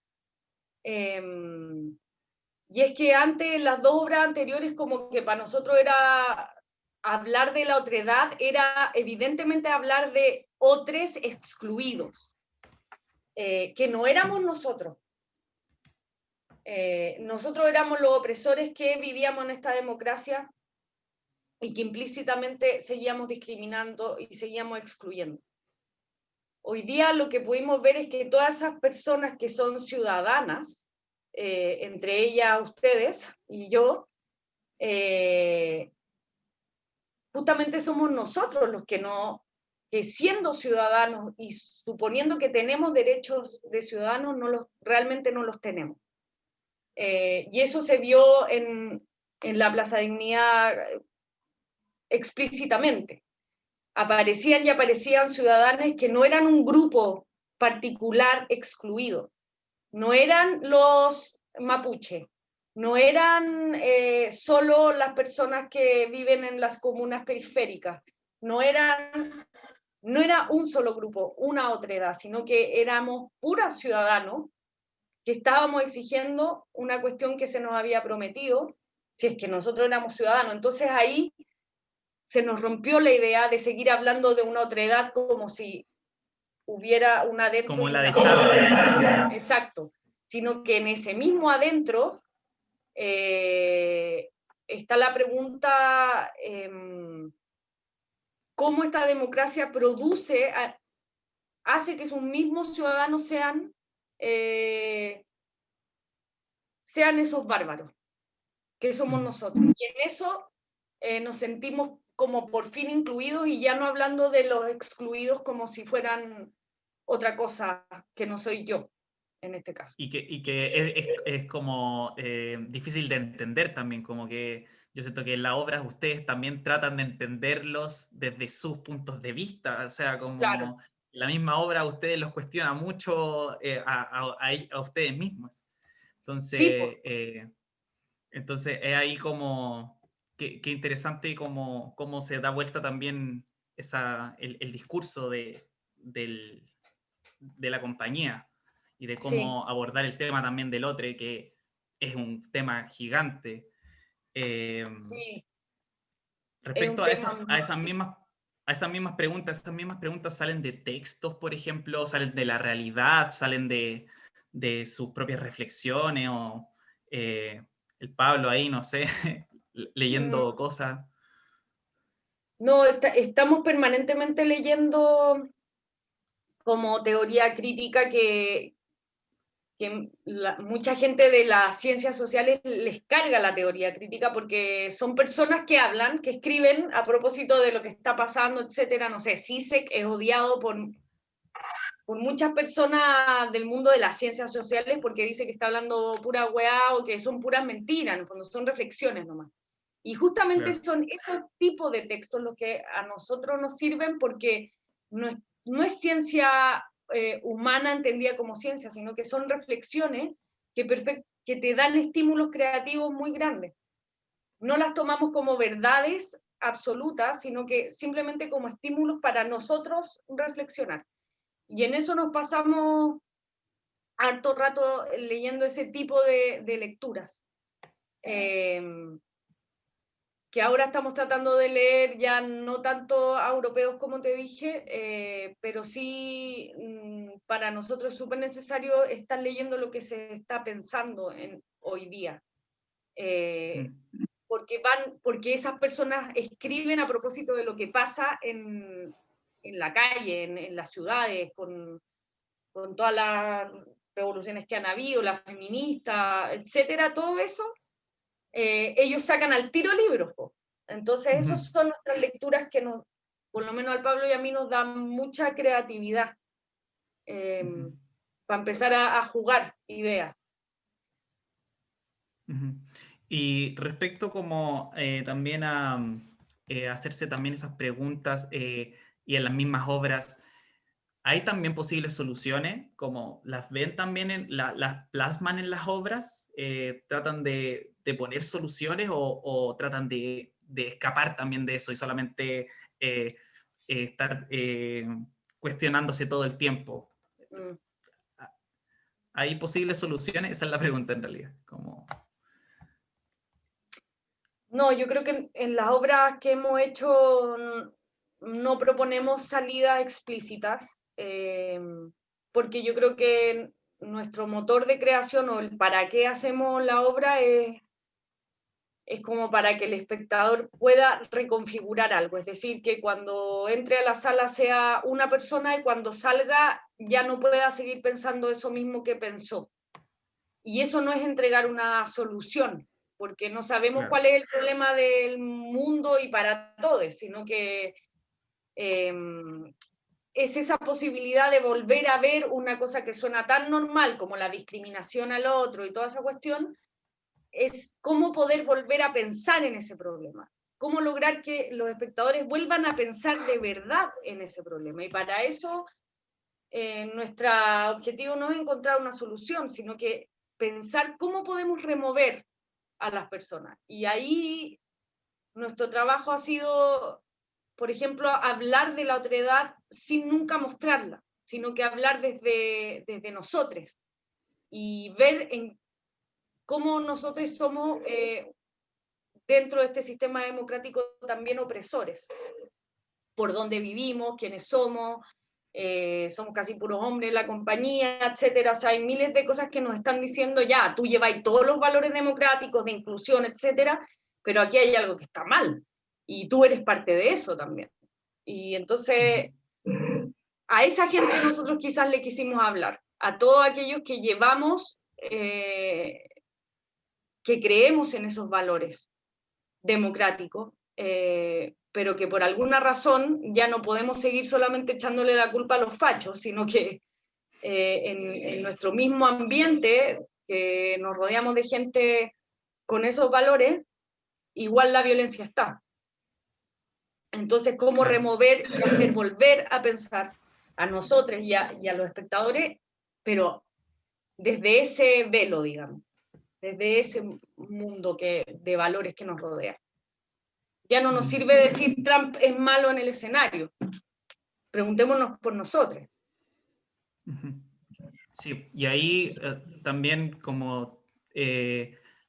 Y es que antes, las dos obras anteriores, como que para nosotros era hablar de la otredad, era evidentemente hablar de otros excluidos, que no éramos nosotros. Nosotros éramos los opresores que vivíamos en esta democracia y que implícitamente seguíamos discriminando y seguíamos excluyendo. Hoy día lo que pudimos ver es que todas esas personas que son ciudadanas, entre ellas ustedes y yo, justamente somos nosotros los que siendo ciudadanos y suponiendo que tenemos derechos de ciudadanos, realmente no los tenemos. Y eso se vio en la Plaza Dignidad explícitamente. Aparecían y aparecían ciudadanos que no eran un grupo particular excluido, no eran los mapuche, no eran solo las personas que viven en las comunas periféricas, no era un solo grupo, una otredad, sino que éramos puros ciudadanos que estábamos exigiendo una cuestión que se nos había prometido, si es que nosotros éramos ciudadanos. Entonces ahí se nos rompió la idea de seguir hablando de una otredad como si hubiera una adentro como y la una distancia. Exacto, sino que en ese mismo adentro está la pregunta cómo esta democracia hace que sus mismos ciudadanos sean esos bárbaros que somos nosotros. Y en eso nos sentimos como por fin incluidos y ya no hablando de los excluidos como si fueran otra cosa que no soy yo, en este caso. Y que es como difícil de entender también, como que yo siento que en las obras ustedes también tratan de entenderlos desde sus puntos de vista, o sea, como Claro. la misma obra ustedes los cuestiona mucho a ustedes mismos. Sí, Entonces es ahí como, qué interesante cómo se da vuelta también el discurso de la compañía y de sí, cómo abordar el tema también del otro, que es un tema gigante. sí, es Respecto un tema a esas mismas preguntas salen de textos, por ejemplo, salen de la realidad, salen de sus propias reflexiones, o el Pablo ahí, no sé, leyendo cosas. No, estamos permanentemente leyendo como teoría crítica que mucha gente de las ciencias sociales les carga la teoría crítica porque son personas que hablan, que escriben a propósito de lo que está pasando, etcétera. No sé, Zizek es odiado por muchas personas del mundo de las ciencias sociales porque dice que está hablando pura weá o que son puras mentiras, en el fondo son reflexiones nomás. Y justamente son esos tipos de textos los que a nosotros nos sirven porque no es ciencia humana entendida como ciencia, sino que son reflexiones que te dan estímulos creativos muy grandes. No las tomamos como verdades absolutas, sino que simplemente como estímulos para nosotros reflexionar. Y en eso nos pasamos harto rato leyendo ese tipo de lecturas. Que ahora estamos tratando de leer ya no tanto a europeos como te dije, pero sí para nosotros es súper necesario estar leyendo lo que se está pensando hoy día. Porque esas personas escriben a propósito de lo que pasa en la calle, en las ciudades, con todas las revoluciones que han habido, la feminista, etcétera, todo eso, ellos sacan al tiro libros. Entonces, esas son nuestras lecturas que por lo menos al Pablo y a mí nos dan mucha creatividad para empezar a jugar ideas. Y respecto como también a hacerse también esas preguntas y en las mismas obras, ¿hay también posibles soluciones? Como las ven también, las plasman en las obras, tratan de poner soluciones o tratan de escapar también de eso y solamente estar cuestionándose todo el tiempo. ¿Hay posibles soluciones? Esa es la pregunta en realidad. No, yo creo que en las obras que hemos hecho no proponemos salidas explícitas, porque yo creo que nuestro motor de creación o el para qué hacemos la obra es como para que el espectador pueda reconfigurar algo, es decir, que cuando entre a la sala sea una persona y cuando salga ya no pueda seguir pensando eso mismo que pensó. Y eso no es entregar una solución, porque no sabemos cuál es el problema del mundo y para todos, sino que es esa posibilidad de volver a ver una cosa que suena tan normal como la discriminación al otro y toda esa cuestión, es cómo poder volver a pensar en ese problema, cómo lograr que los espectadores vuelvan a pensar de verdad en ese problema. Y para eso nuestro objetivo no es encontrar una solución, sino que pensar cómo podemos remover a las personas. Y ahí nuestro trabajo ha sido, por ejemplo, hablar de la otredad sin nunca mostrarla, sino que hablar desde nosotros y ver en cómo nosotros somos, dentro de este sistema democrático, también opresores, por dónde vivimos, quiénes somos casi puros hombres en la compañía, etcétera. O sea, hay miles de cosas que nos están diciendo ya, tú lleváis todos los valores democráticos, de inclusión, etcétera, pero aquí hay algo que está mal, y tú eres parte de eso también. Y entonces, a esa gente nosotros quizás le quisimos hablar, a todos aquellos que llevamos, que creemos en esos valores democráticos, pero que por alguna razón ya no podemos seguir solamente echándole la culpa a los fachos, sino que en nuestro mismo ambiente, que nos rodeamos de gente con esos valores, igual la violencia está. Entonces, ¿cómo remover y hacer volver a pensar a nosotros y a los espectadores, pero desde ese velo, digamos, desde ese mundo de valores que nos rodea? Ya no nos sirve decir Trump es malo en el escenario. Preguntémonos por nosotros. Sí, y ahí también como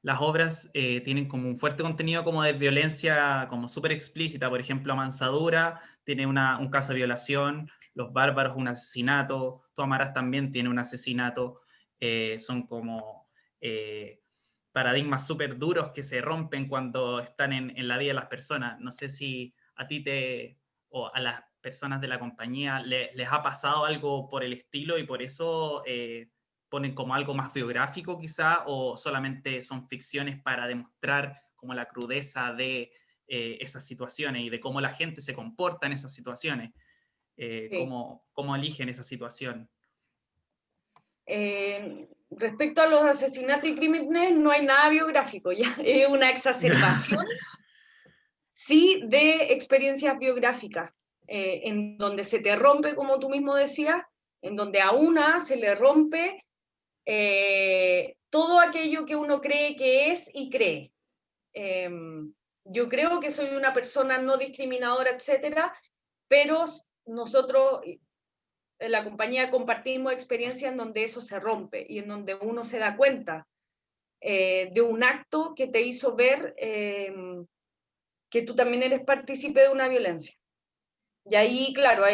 las obras tienen como un fuerte contenido como de violencia como súper explícita. Por ejemplo, Amansadura tiene un caso de violación, Los Bárbaros un asesinato, Tú amarás también tiene un asesinato. Son como paradigmas súper duros que se rompen cuando están en la vida de las personas. No sé si a ti o a las personas de la compañía les ha pasado algo por el estilo y por eso ponen como algo más biográfico quizá, o solamente son ficciones para demostrar como la crudeza de esas situaciones y de cómo la gente se comporta en esas situaciones, Sí. cómo eligen esa situación? Respecto a los asesinatos y crímenes, no hay nada biográfico, ya es una exacerbación, sí, de experiencias biográficas, en donde se te rompe, como tú mismo decías, en donde a una se le rompe todo aquello que uno cree que es y cree. Yo creo que soy una persona no discriminadora, etcétera, pero nosotros en la compañía compartimos experiencias en donde eso se rompe y en donde uno se da cuenta de un acto que te hizo ver que tú también eres partícipe de una violencia. Y ahí, claro,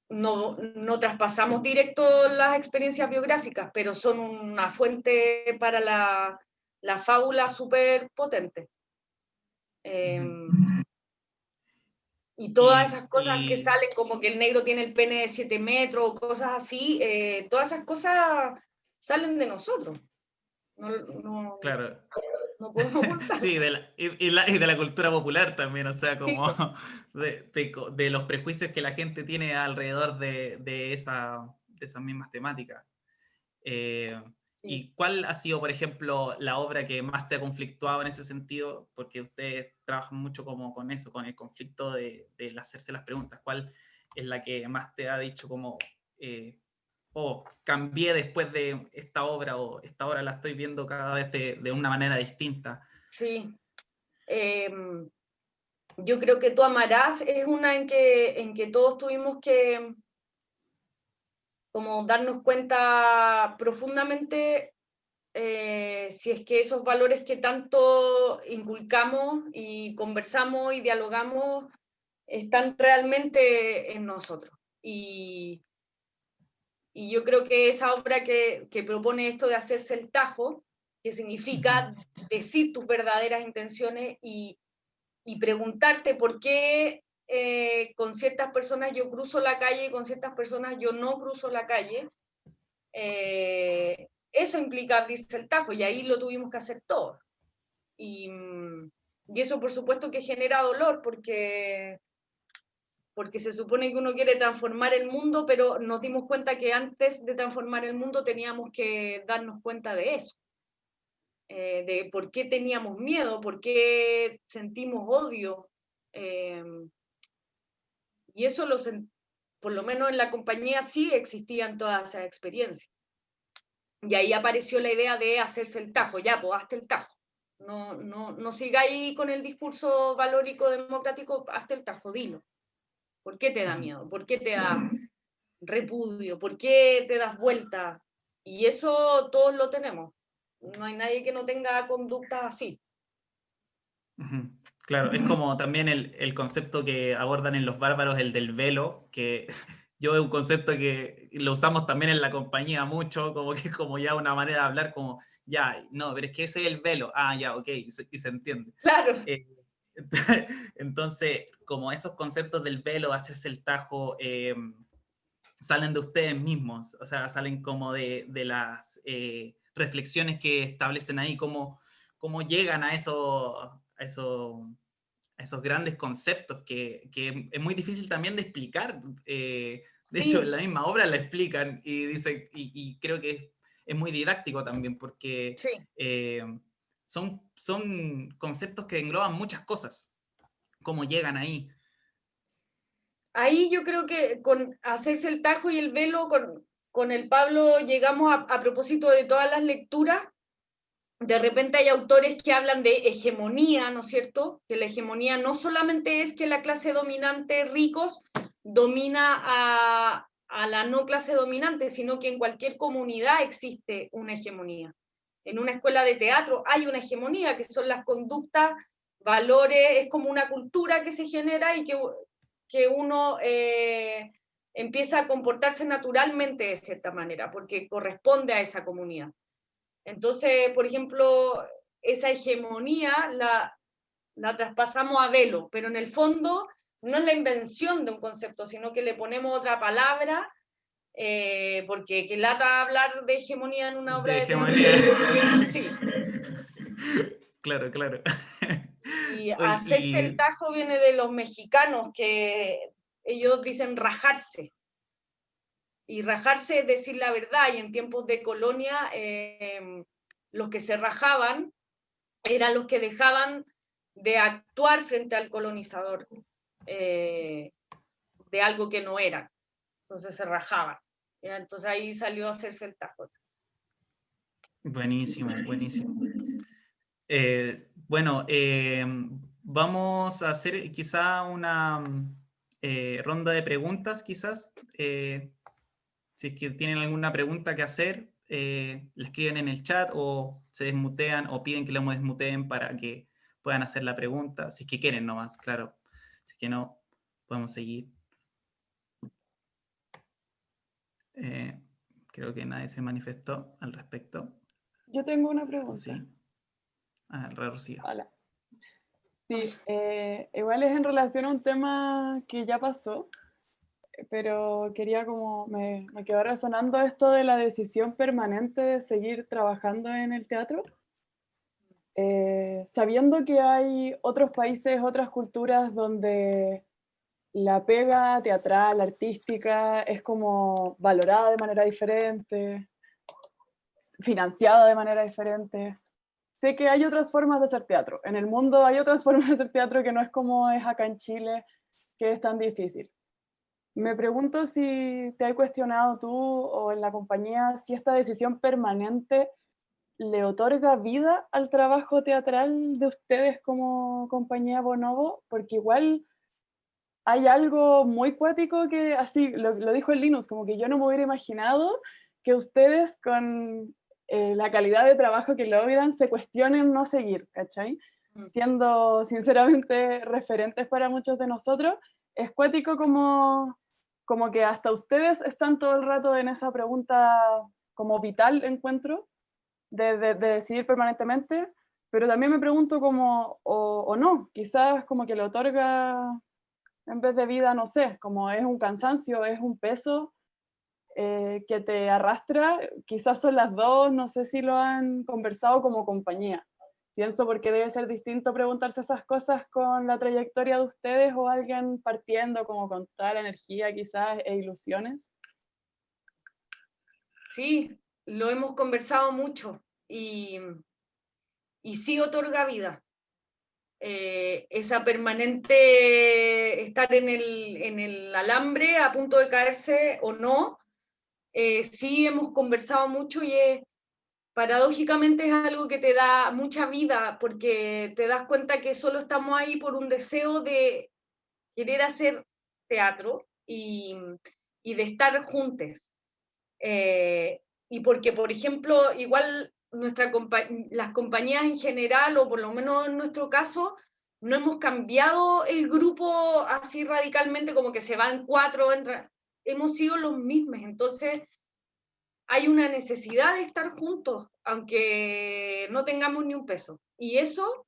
no traspasamos directo las experiencias biográficas, pero son una fuente para la fábula súper potente. Y todas esas cosas que Y salen, como que el negro tiene el pene de 7 metros, cosas así, todas esas cosas salen de nosotros. No, no, claro, no podemos ocultar. sí, y de la cultura popular también, o sea, Sí, como de los prejuicios que la gente tiene alrededor de esas mismas temáticas. sí. ¿Y cuál ha sido, por ejemplo, la obra que más te ha conflictuado en ese sentido? Porque ustedes trabajan mucho como con eso, con el conflicto de hacerse las preguntas. ¿Cuál es la que más te ha dicho como, oh, cambié después de esta obra, o esta obra la estoy viendo cada vez de una manera distinta? Sí. Yo creo que Tú amarás es una en que todos tuvimos que como darnos cuenta profundamente si es que esos valores que tanto inculcamos y conversamos y dialogamos están realmente en nosotros. Y yo creo que esa obra que propone esto de hacerse el tajo, que significa decir tus verdaderas intenciones y preguntarte por qué con ciertas personas yo cruzo la calle y con ciertas personas yo no cruzo la calle, eso implica abrirse el tajo y ahí lo tuvimos que hacer todos. Y eso por supuesto que genera dolor porque se supone que uno quiere transformar el mundo, pero nos dimos cuenta que antes de transformar el mundo teníamos que darnos cuenta de eso, de por qué teníamos miedo, por qué sentimos odio. Eh, y eso por lo menos en la compañía sí existían todas esas experiencias. Y ahí apareció la idea de hacerse el tajo, ya, pues hazte el tajo. No sigáis con el discurso valórico democrático, hazte el tajo, dilo. ¿Por qué te da miedo? ¿Por qué te da repudio? ¿Por qué te das vuelta? Y eso todos lo tenemos. No hay nadie que no tenga conductas así. Ujú. Claro, es como también el concepto que abordan en Los Bárbaros, el del velo, que yo es un concepto que lo usamos también en la compañía mucho, como que es como ya una manera de hablar como, ya, no, pero es que ese es el velo, ah, ya, ok, y se entiende. Claro, Eh, entonces, como esos conceptos del velo, hacerse el tajo, salen de ustedes mismos, o sea, salen como de las reflexiones que establecen ahí, cómo llegan a esos grandes conceptos que es muy difícil también de explicar. De hecho, en sí, la misma obra la explican y, dice, y creo que es muy didáctico también porque sí. eh, son conceptos que engloban muchas cosas, cómo llegan ahí. Ahí yo creo que con hacerse el tajo y el velo, con el Pablo llegamos a propósito de todas las lecturas. De repente hay autores que hablan de hegemonía, ¿no es cierto? Que la hegemonía no solamente es que la clase dominante ricos domina a la no clase dominante, sino que en cualquier comunidad existe una hegemonía. En una escuela de teatro hay una hegemonía, que son las conductas, valores, es como una cultura que se genera y que uno empieza a comportarse naturalmente de cierta manera, porque corresponde a esa comunidad. Entonces, por ejemplo, esa hegemonía la traspasamos a velo, pero en el fondo no es la invención de un concepto, sino que le ponemos otra palabra, porque que lata hablar de hegemonía en una obra De de teatro. hegemonía. Sí. Claro, claro. Y Oye, hacerse el tajo viene de los mexicanos, que ellos dicen rajarse. Y rajarse es decir la verdad, y en tiempos de colonia, los que se rajaban eran los que dejaban de actuar frente al colonizador, de algo que no eran. Entonces se rajaban. Entonces ahí salió a hacerse el tajo. buenísimo, buenísimo. Bueno, vamos a hacer quizá una ronda de preguntas, quizás. Si es que tienen alguna pregunta que hacer, la escriben en el chat o se desmutean o piden que la desmuteen para que puedan hacer la pregunta, si es que quieren nomás, claro. Si es que no, podemos seguir. Creo que nadie se manifestó al respecto. Yo tengo una ¿O pregunta. sí? Ah, Rocío. Hola. Sí, igual es en relación a un tema que ya pasó, pero quería como, me quedó resonando esto de la decisión permanente de seguir trabajando en el teatro, sabiendo que hay otros países, otras culturas donde la pega teatral, artística, es como valorada de manera diferente, financiada de manera diferente. Sé que hay otras formas de hacer teatro. En el mundo hay otras formas de hacer teatro que no es como es acá en Chile, que es tan difícil. Me pregunto si te has cuestionado tú o en la compañía si esta decisión permanente le otorga vida al trabajo teatral de ustedes como compañía Bonobo, porque igual hay algo muy cuático que, así lo dijo el Linus, como que yo no me hubiera imaginado que ustedes con la calidad de trabajo que logran se cuestionen no seguir, ¿cachai? Siendo sinceramente referentes para muchos de nosotros, es cuático como que hasta ustedes están todo el rato en esa pregunta como vital, encuentro, de decidir permanentemente, pero también me pregunto como, o no, quizás como que le otorga en vez de vida, no sé, como es un cansancio, es un peso que te arrastra, quizás son las dos, no sé si lo han conversado como compañía. Pienso porque debe ser distinto preguntarse esas cosas con la trayectoria de ustedes o alguien partiendo como con toda la energía quizás e ilusiones. Sí, lo hemos conversado mucho y sí otorga vida. Esa permanente estar en el alambre a punto de caerse o no, sí hemos conversado mucho y paradójicamente es algo que te da mucha vida porque te das cuenta que solo estamos ahí por un deseo de querer hacer teatro y de estar juntos. Y porque, por ejemplo, igual las compañías en general, o por lo menos en nuestro caso, no hemos cambiado el grupo así radicalmente, como que se van 4, hemos sido los mismos. Entonces, hay una necesidad de estar juntos, aunque no tengamos ni un peso. Y eso,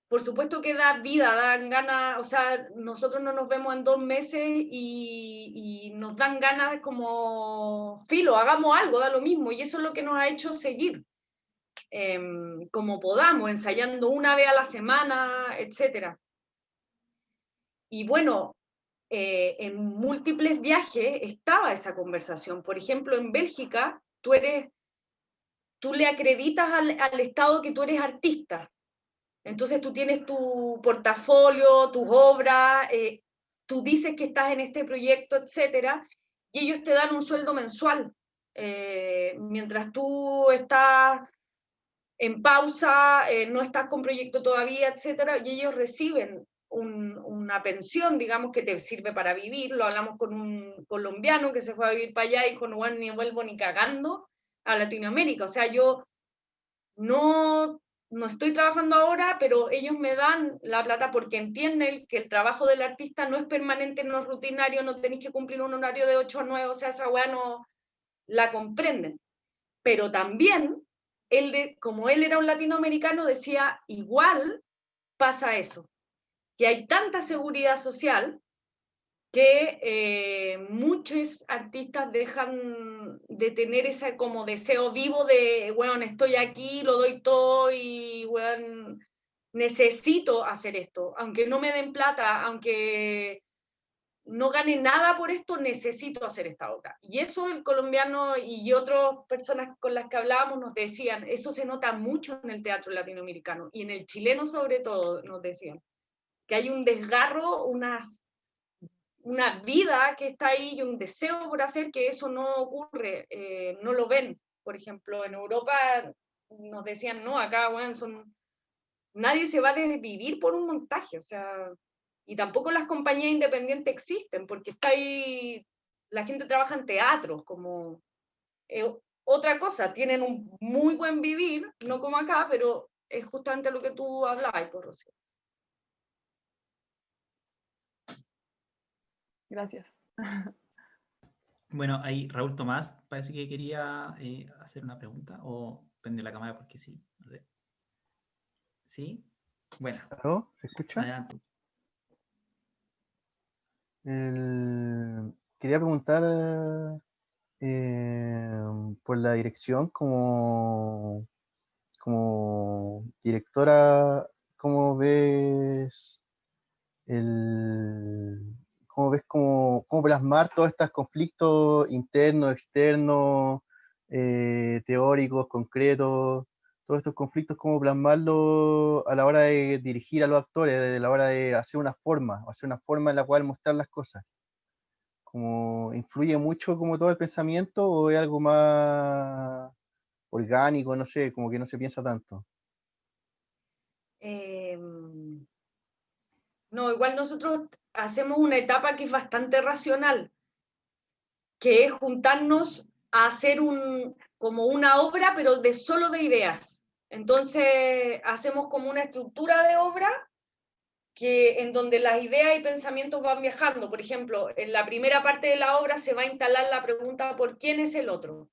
por supuesto que da vida, dan ganas, o sea, nosotros no nos vemos en 2 meses y nos dan ganas como, filo, hagamos algo, da lo mismo, y eso es lo que nos ha hecho seguir, como podamos, ensayando una vez a la semana, etc. Y bueno, en múltiples viajes estaba esa conversación. Por ejemplo, en Bélgica, tú le acreditas al Estado que tú eres artista. Entonces tú tienes tu portafolio, tus obras, tú dices que estás en este proyecto, etcétera, y ellos te dan un sueldo mensual. Mientras tú estás en pausa, no estás con proyecto todavía, etcétera, y ellos reciben una pensión, digamos, que te sirve para vivir. Lo hablamos con un colombiano que se fue a vivir para allá y dijo, no, bueno, ni vuelvo ni cagando a Latinoamérica. O sea, yo no estoy trabajando ahora, pero ellos me dan la plata porque entienden que el trabajo del artista no es permanente, no es rutinario, no tenéis que cumplir un horario de 8 a 9, o sea, esa weá no la comprenden. Pero también, como él era un latinoamericano, decía, igual pasa eso. que hay tanta seguridad social que muchos artistas dejan de tener ese como deseo vivo de, bueno, estoy aquí, lo doy todo y, bueno, necesito hacer esto, aunque no me den plata, aunque no gane nada por esto, necesito hacer esta obra. Y eso el colombiano y otras personas con las que hablábamos nos decían, eso se nota mucho en el teatro latinoamericano y en el chileno sobre todo, nos decían, que hay un desgarro, una vida que está ahí y un deseo por hacer que eso no ocurre, no lo ven. Por ejemplo, en Europa nos decían, no, acá, bueno, nadie se va a desvivir por un montaje, o sea, y tampoco las compañías independientes existen, porque está ahí, la gente trabaja en teatros, como otra cosa, tienen un muy buen vivir, no como acá, pero es justamente lo que tú hablabas, por Rocío. Gracias. Bueno, ahí Raúl Tomás parece que quería hacer una pregunta o prende la cámara porque sí. No sé. ¿Sí? Bueno, ¿Aló? ¿Se escucha? adelante. Quería preguntar por la dirección como directora, ¿cómo ves cómo plasmar todos estos conflictos internos, externos, teóricos, concretos, todos estos conflictos, cómo plasmarlos a la hora de dirigir a los actores, a la hora de hacer una forma en la cual mostrar las cosas? ¿Cómo influye mucho como todo el pensamiento o es algo más orgánico, no sé, como que no se piensa tanto? No, igual nosotros hacemos una etapa que es bastante racional, que es juntarnos a hacer como una obra, pero solo de ideas. Entonces hacemos como una estructura de obra en donde las ideas y pensamientos van viajando. Por ejemplo, en la primera parte de la obra se va a instalar la pregunta ¿por quién es el otro?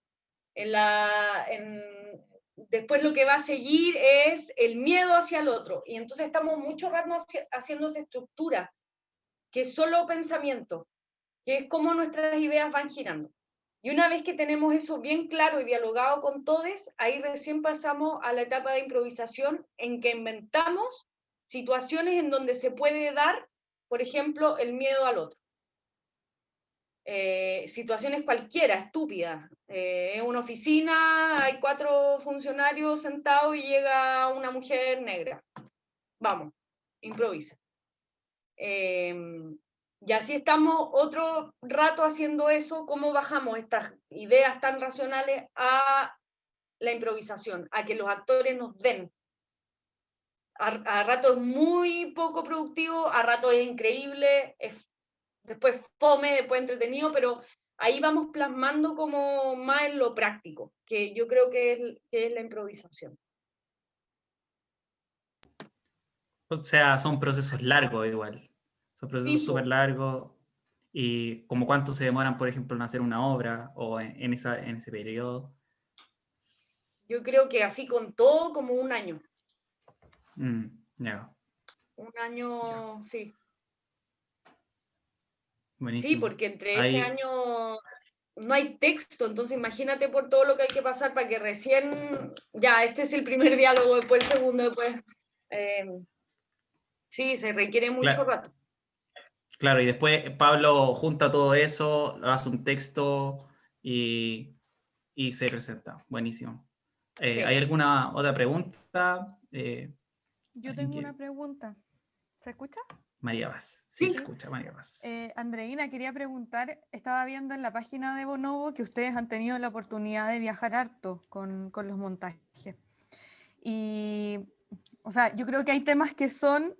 Después lo que va a seguir es el miedo hacia el otro. Y entonces estamos mucho rato haciendo esa estructura, que es solo pensamiento, que es cómo nuestras ideas van girando. Y una vez que tenemos eso bien claro y dialogado con todos, ahí recién pasamos a la etapa de improvisación en que inventamos situaciones en donde se puede dar, por ejemplo, el miedo al otro. Situaciones cualquiera, estúpidas. En una oficina hay 4 funcionarios sentados y llega una mujer negra. Vamos, improvisa. Y así estamos otro rato haciendo eso, cómo bajamos estas ideas tan racionales a la improvisación, a que los actores nos den. A rato es muy poco productivo, a rato es increíble, después fome, después entretenido, pero ahí vamos plasmando como más en lo práctico, que yo creo que es la improvisación. O sea, son procesos largos igual. Son procesos Sí, súper largos. ¿Y como cuánto se demoran, por ejemplo, en hacer una obra o en ese periodo? yo creo que así con todo como un año. Ya. Un año, sí. Sí, Buenísimo. porque entre ese Ahí, año no hay texto, entonces imagínate por todo lo que hay que pasar para que recién, ya, este es el primer diálogo, después el segundo, después... sí, se requiere mucho rato. claro, y después Pablo junta todo eso, hace un texto y se presenta. Buenísimo. Sí. ¿Hay alguna otra pregunta? Yo tengo una pregunta. ¿Se escucha? María Vaz. Sí, Sí. se escucha, María Vaz. Andreina, quería preguntar, estaba viendo en la página de Bonobo que ustedes han tenido la oportunidad de viajar harto con los montajes. Y, o sea, yo creo que hay temas que son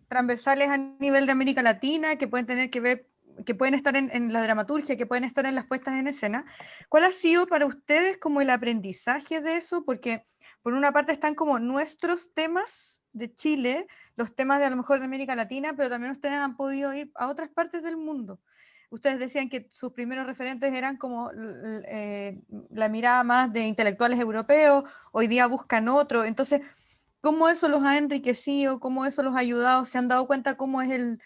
transversales a nivel de América Latina, que pueden tener que ver, que pueden estar en la dramaturgia, que pueden estar en las puestas en escena. ¿Cuál ha sido para ustedes como el aprendizaje de eso? Porque por una parte están como nuestros temas de Chile, los temas de a lo mejor de América Latina, pero también ustedes han podido ir a otras partes del mundo. Ustedes decían que sus primeros referentes eran como la mirada más de intelectuales europeos, hoy día buscan otro. Entonces, cómo eso los ha enriquecido, cómo eso los ha ayudado, se han dado cuenta cómo es el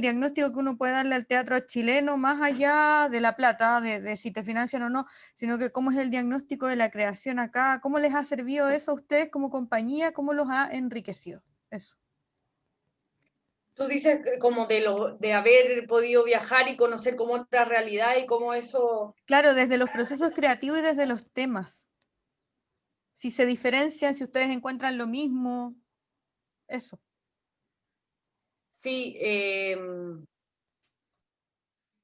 diagnóstico que uno puede darle al teatro chileno, más allá de la plata, de si te financian o no, sino que cómo es el diagnóstico de la creación acá, cómo les ha servido eso a ustedes como compañía, cómo los ha enriquecido. Eso. Tú dices como de haber podido viajar y conocer como otra realidad y cómo eso... Claro, desde los procesos creativos y desde los temas. Si se diferencian, si ustedes encuentran lo mismo, eso. Sí,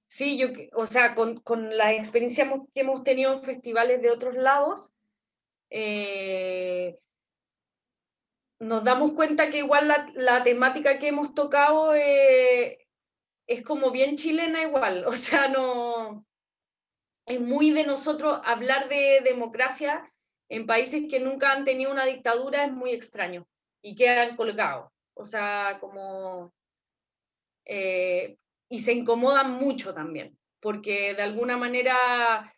sí, o sea, con la experiencia que hemos tenido en festivales de otros lados, nos damos cuenta que igual la temática que hemos tocado es como bien chilena igual, o sea, no es muy de nosotros hablar de democracia en países que nunca han tenido una dictadura, es muy extraño y quedan colgados, o sea, como... y se incomodan mucho también, porque de alguna manera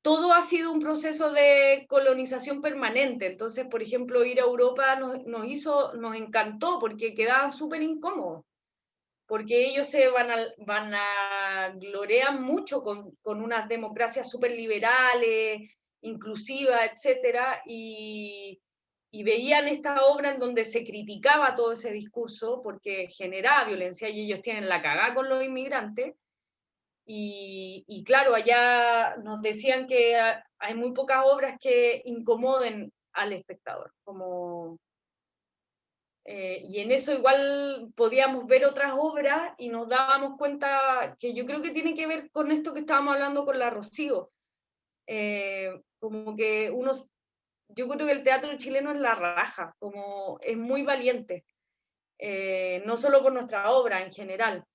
todo ha sido un proceso de colonización permanente. Entonces, por ejemplo, ir a Europa nos encantó porque quedaban súper incómodos, porque ellos se van a glorean mucho con unas democracias súper liberales, inclusivas, etcétera, y veían esta obra en donde se criticaba todo ese discurso porque generaba violencia y ellos tienen la cagada con los inmigrantes. Y claro, allá nos decían que hay muy pocas obras que incomoden al espectador, como, y en eso igual podíamos ver otras obras y nos dábamos cuenta que yo creo que tiene que ver con esto que estábamos hablando con la Rocío, como que yo creo que el teatro chileno es la raja, como es muy valiente, no solo por nuestra obra en general,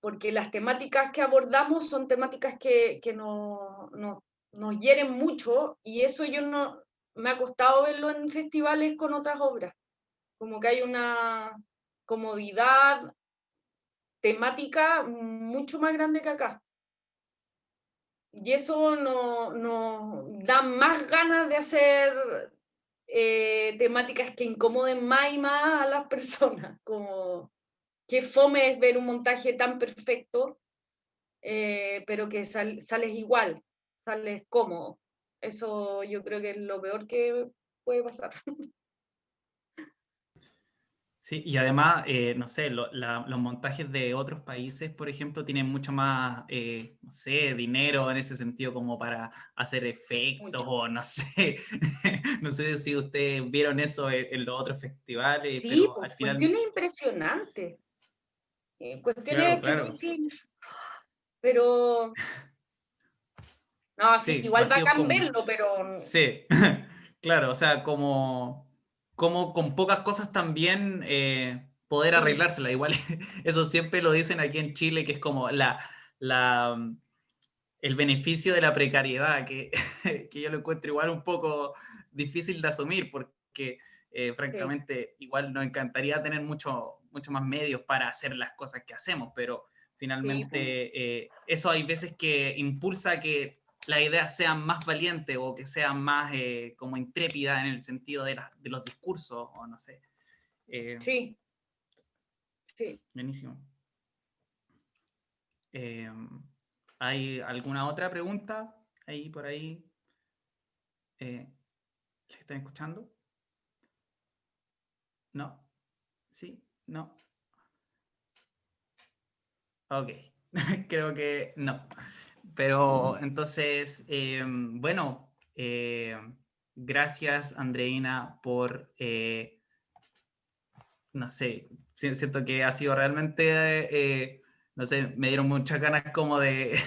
porque las temáticas que abordamos son temáticas que nos hieren mucho y eso me ha costado verlo en festivales con otras obras, como que hay una comodidad temática mucho más grande que acá. Y eso nos da más ganas de hacer temáticas que incomoden más y más a las personas, como qué fome es ver un montaje tan perfecto, pero que sales igual, sales cómodo. Eso yo creo que es lo peor que puede pasar. Sí, y además, no sé, los montajes de otros países, por ejemplo, tienen mucho más, no sé, dinero en ese sentido como para hacer efectos Mucho. o no sé, no sé si ustedes vieron eso en los otros festivales, Sí, pero pues, al final, cuestiones impresionantes. claro, Cuestiones que tú claro, decís, pero no, sí, sí, igual vacíos bacán como, verlo, pero sí, claro, o sea, como con pocas cosas también poder sí, arreglársela. Igual eso siempre lo dicen aquí en Chile, que es como la, el beneficio de la precariedad, que yo lo encuentro igual un poco difícil de asumir, porque sí, francamente igual nos encantaría tener mucho más medios para hacer las cosas que hacemos, pero sí, pues, finalmente eso hay veces que impulsa que las ideas sean más valientes o que sean más como intrépidas en el sentido de los discursos, o no sé. Eh, sí, sí. Buenísimo. ¿Hay alguna otra pregunta ahí por ahí? ¿Les están escuchando? ¿No? ¿Sí? ¿No? Ok, creo que no. Pero entonces, bueno, gracias Andreina por, no sé, siento que ha sido realmente, no sé, me dieron muchas ganas como de,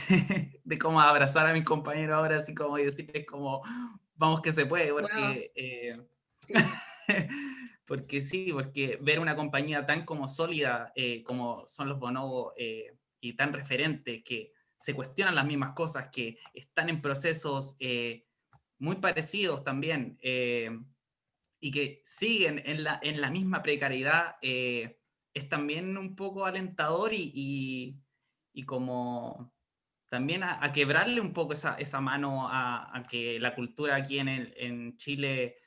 de como abrazar a mis compañeros ahora, así como y decirles como, vamos que se puede, Wow, porque... sí, porque sí, porque ver una compañía tan como sólida como son los Bonobos y tan referentes que se cuestionan las mismas cosas, que están en procesos muy parecidos también y que siguen en la misma precariedad, es también un poco alentador y como también a quebrarle un poco esa mano a que la cultura aquí en Chile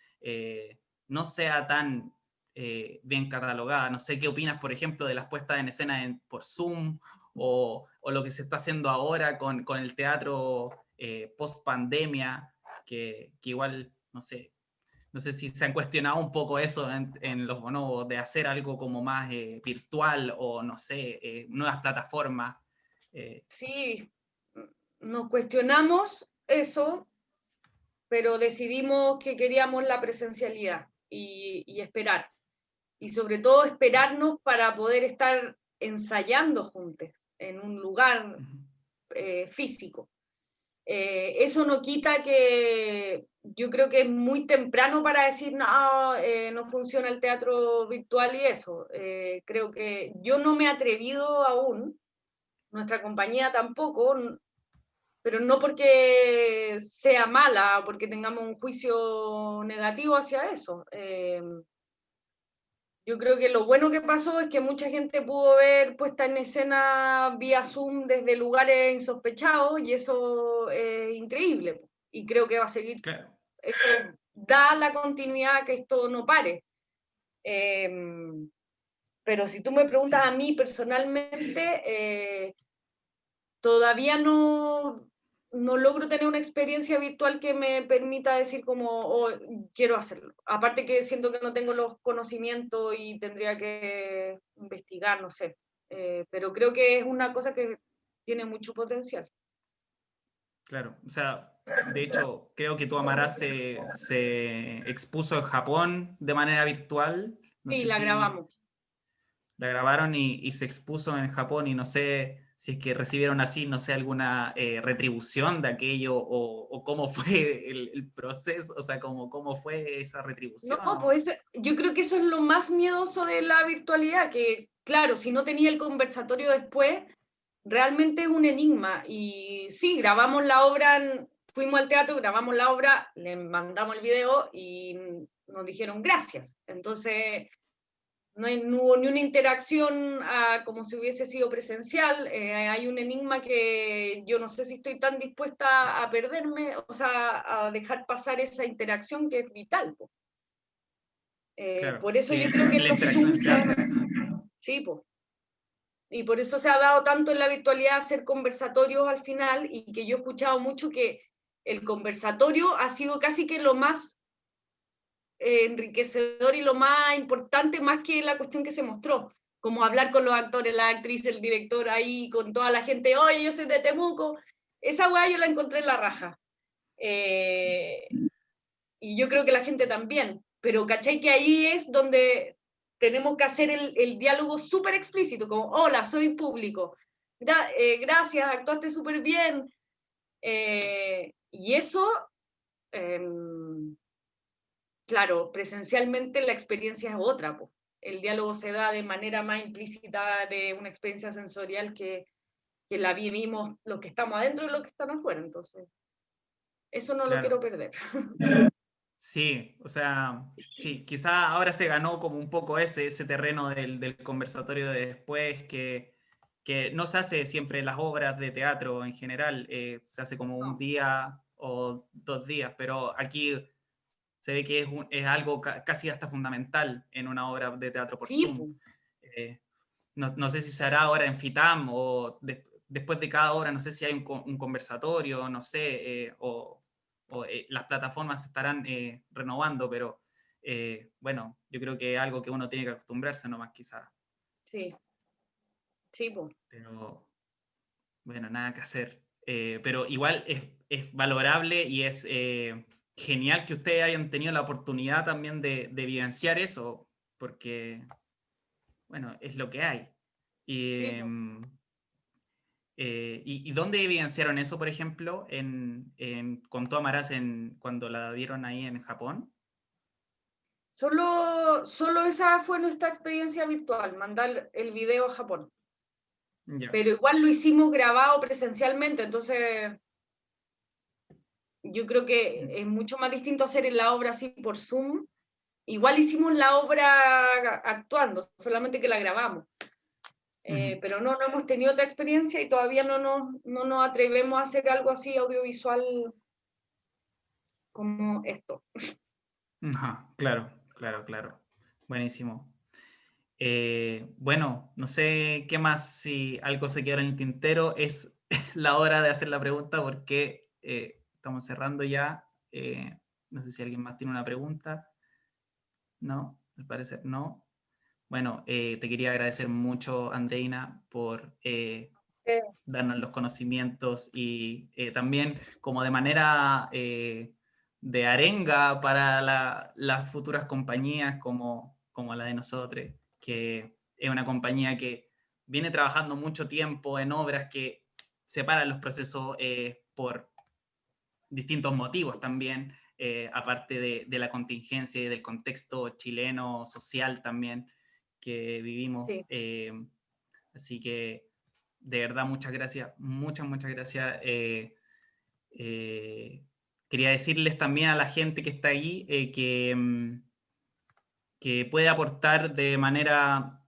no sea tan bien catalogada. No sé qué opinas, por ejemplo, de las puestas en escena por Zoom o lo que se está haciendo ahora con el teatro post pandemia, que igual, no sé si se han cuestionado un poco eso en los bonobos, de hacer algo como más virtual o, no sé, nuevas plataformas. Sí, nos cuestionamos eso, pero decidimos que queríamos la presencialidad y esperar. Y sobre todo esperarnos para poder estar ensayando juntos en un lugar físico. Eso no quita que yo creo que es muy temprano para decir no, no funciona el teatro virtual y eso. Creo que yo no me he atrevido aún, nuestra compañía tampoco, pero no porque sea mala, porque tengamos un juicio negativo hacia eso. Yo creo que lo bueno que pasó es que mucha gente pudo ver puesta en escena vía Zoom desde lugares insospechados y eso es increíble. Y creo que va a seguir. Claro. Eso da la continuidad que esto no pare. Pero si tú me preguntas a mí personalmente, todavía no logro tener una experiencia virtual que me permita decir como, oh, quiero hacerlo. Aparte que siento que no tengo los conocimientos y tendría que investigar, no sé. Pero creo que es una cosa que tiene mucho potencial. Claro, o sea, de hecho, creo que Tu Amara se expuso en Japón de manera virtual. No Sí, sé la si grabamos. la grabaron y se expuso en Japón y no sé si es que recibieron así, no sé, alguna retribución de aquello o cómo fue el proceso, o sea, cómo fue esa retribución. No, pues eso, yo creo que eso es lo más miedoso de la virtualidad, que claro, si no tenía el conversatorio después, realmente es un enigma. Y sí, grabamos la obra, fuimos al teatro, grabamos la obra, le mandamos el video y nos dijeron gracias. Entonces, no hubo ni una interacción como si hubiese sido presencial. Hay un enigma que yo no sé si estoy tan dispuesta a perderme, o sea, a dejar pasar esa interacción que es vital. Claro, Por eso sí, yo creo que la los interacción Zoom del teatro. sí, pues. Y por eso se ha dado tanto en la virtualidad hacer conversatorios al final, y que yo he escuchado mucho que el conversatorio ha sido casi que lo más enriquecedor y lo más importante, más que la cuestión que se mostró, como hablar con los actores, la actriz, el director ahí, con toda la gente, oye, yo soy de Temuco, esa weá yo la encontré en la raja. Y yo creo que la gente también, pero ¿cachai? Que ahí es donde tenemos que hacer el diálogo súper explícito, como, hola, soy público, gracias, actuaste súper bien. Y eso, claro, presencialmente la experiencia es otra, po. El diálogo se da de manera más implícita, de una experiencia sensorial que la vivimos los que estamos adentro y los que están afuera, entonces eso no lo quiero Claro. perder. Sí, o sea, sí, quizá ahora se ganó como un poco ese terreno del conversatorio de después, que no se hace siempre en las obras de teatro en general, se hace como un día o 2 días, pero aquí se ve que es algo casi hasta fundamental en una obra de teatro por Sí, Zoom. No sé si se hará ahora en FITAM o después de cada obra, no sé si hay un conversatorio, no sé, o las plataformas se estarán renovando, pero bueno, yo creo que es algo que uno tiene que acostumbrarse nomás quizás. sí, sí, pues. Pero bueno, nada que hacer. Pero igual es valorable y es genial que ustedes hayan tenido la oportunidad también de vivenciar eso, porque, bueno, es lo que hay. Y, Sí, po. ¿Y dónde evidenciaron eso, por ejemplo, con Tu Amarás cuando la dieron ahí en Japón? Solo esa fue nuestra experiencia virtual, mandar el video a Japón. Ya. Pero igual lo hicimos grabado presencialmente, entonces yo creo que es mucho más distinto hacer la obra así por Zoom. Igual hicimos la obra actuando, solamente que la grabamos. Pero no hemos tenido otra experiencia y todavía no nos atrevemos a hacer algo así audiovisual como esto. Ajá, claro, claro, claro. Buenísimo. Bueno, no sé qué más, si algo se queda en el tintero, es la hora de hacer la pregunta porque estamos cerrando ya. No sé si alguien más tiene una pregunta. No, al parecer no. Bueno, te quería agradecer mucho, Andreina, por Eh, darnos los conocimientos y también como de manera de arenga para las futuras compañías como la de nosotros, que es una compañía que viene trabajando mucho tiempo en obras que separan los procesos por distintos motivos también, aparte de la contingencia y del contexto chileno, social también que vivimos. sí. Así que de verdad, muchas gracias, muchas gracias. Quería decirles también a la gente que está ahí que puede aportar de manera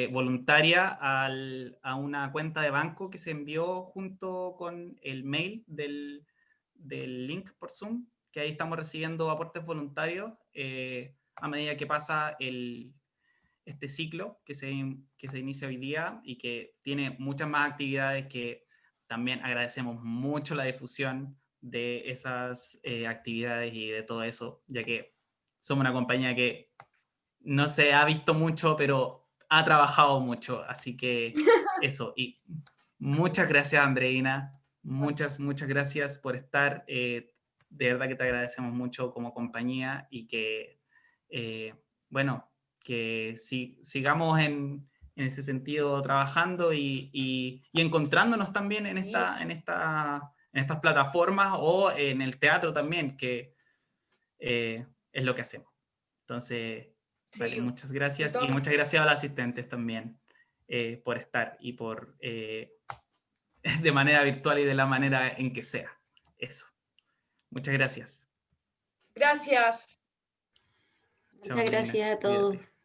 voluntaria a una cuenta de banco que se envió junto con el mail del link por Zoom, que ahí estamos recibiendo aportes voluntarios a medida que pasa este ciclo que se inicia hoy día y que tiene muchas más actividades, que también agradecemos mucho la difusión de esas actividades y de todo eso, ya que somos una compañía que no se ha visto mucho, pero ha trabajado mucho, así que eso. Y muchas gracias, Andreina, muchas gracias por estar. De verdad que te agradecemos mucho como compañía y que, bueno, que sigamos en ese sentido trabajando y encontrándonos también en Sí. en estas plataformas o en el teatro también, que es lo que hacemos. Entonces, vale, Sí, muchas de gracias y todas muchas gracias a los asistentes también por estar y por de manera virtual y de la manera en que sea. Eso. Muchas gracias. Gracias. Chao, Muchas Andreina. gracias a todos. Cuídate.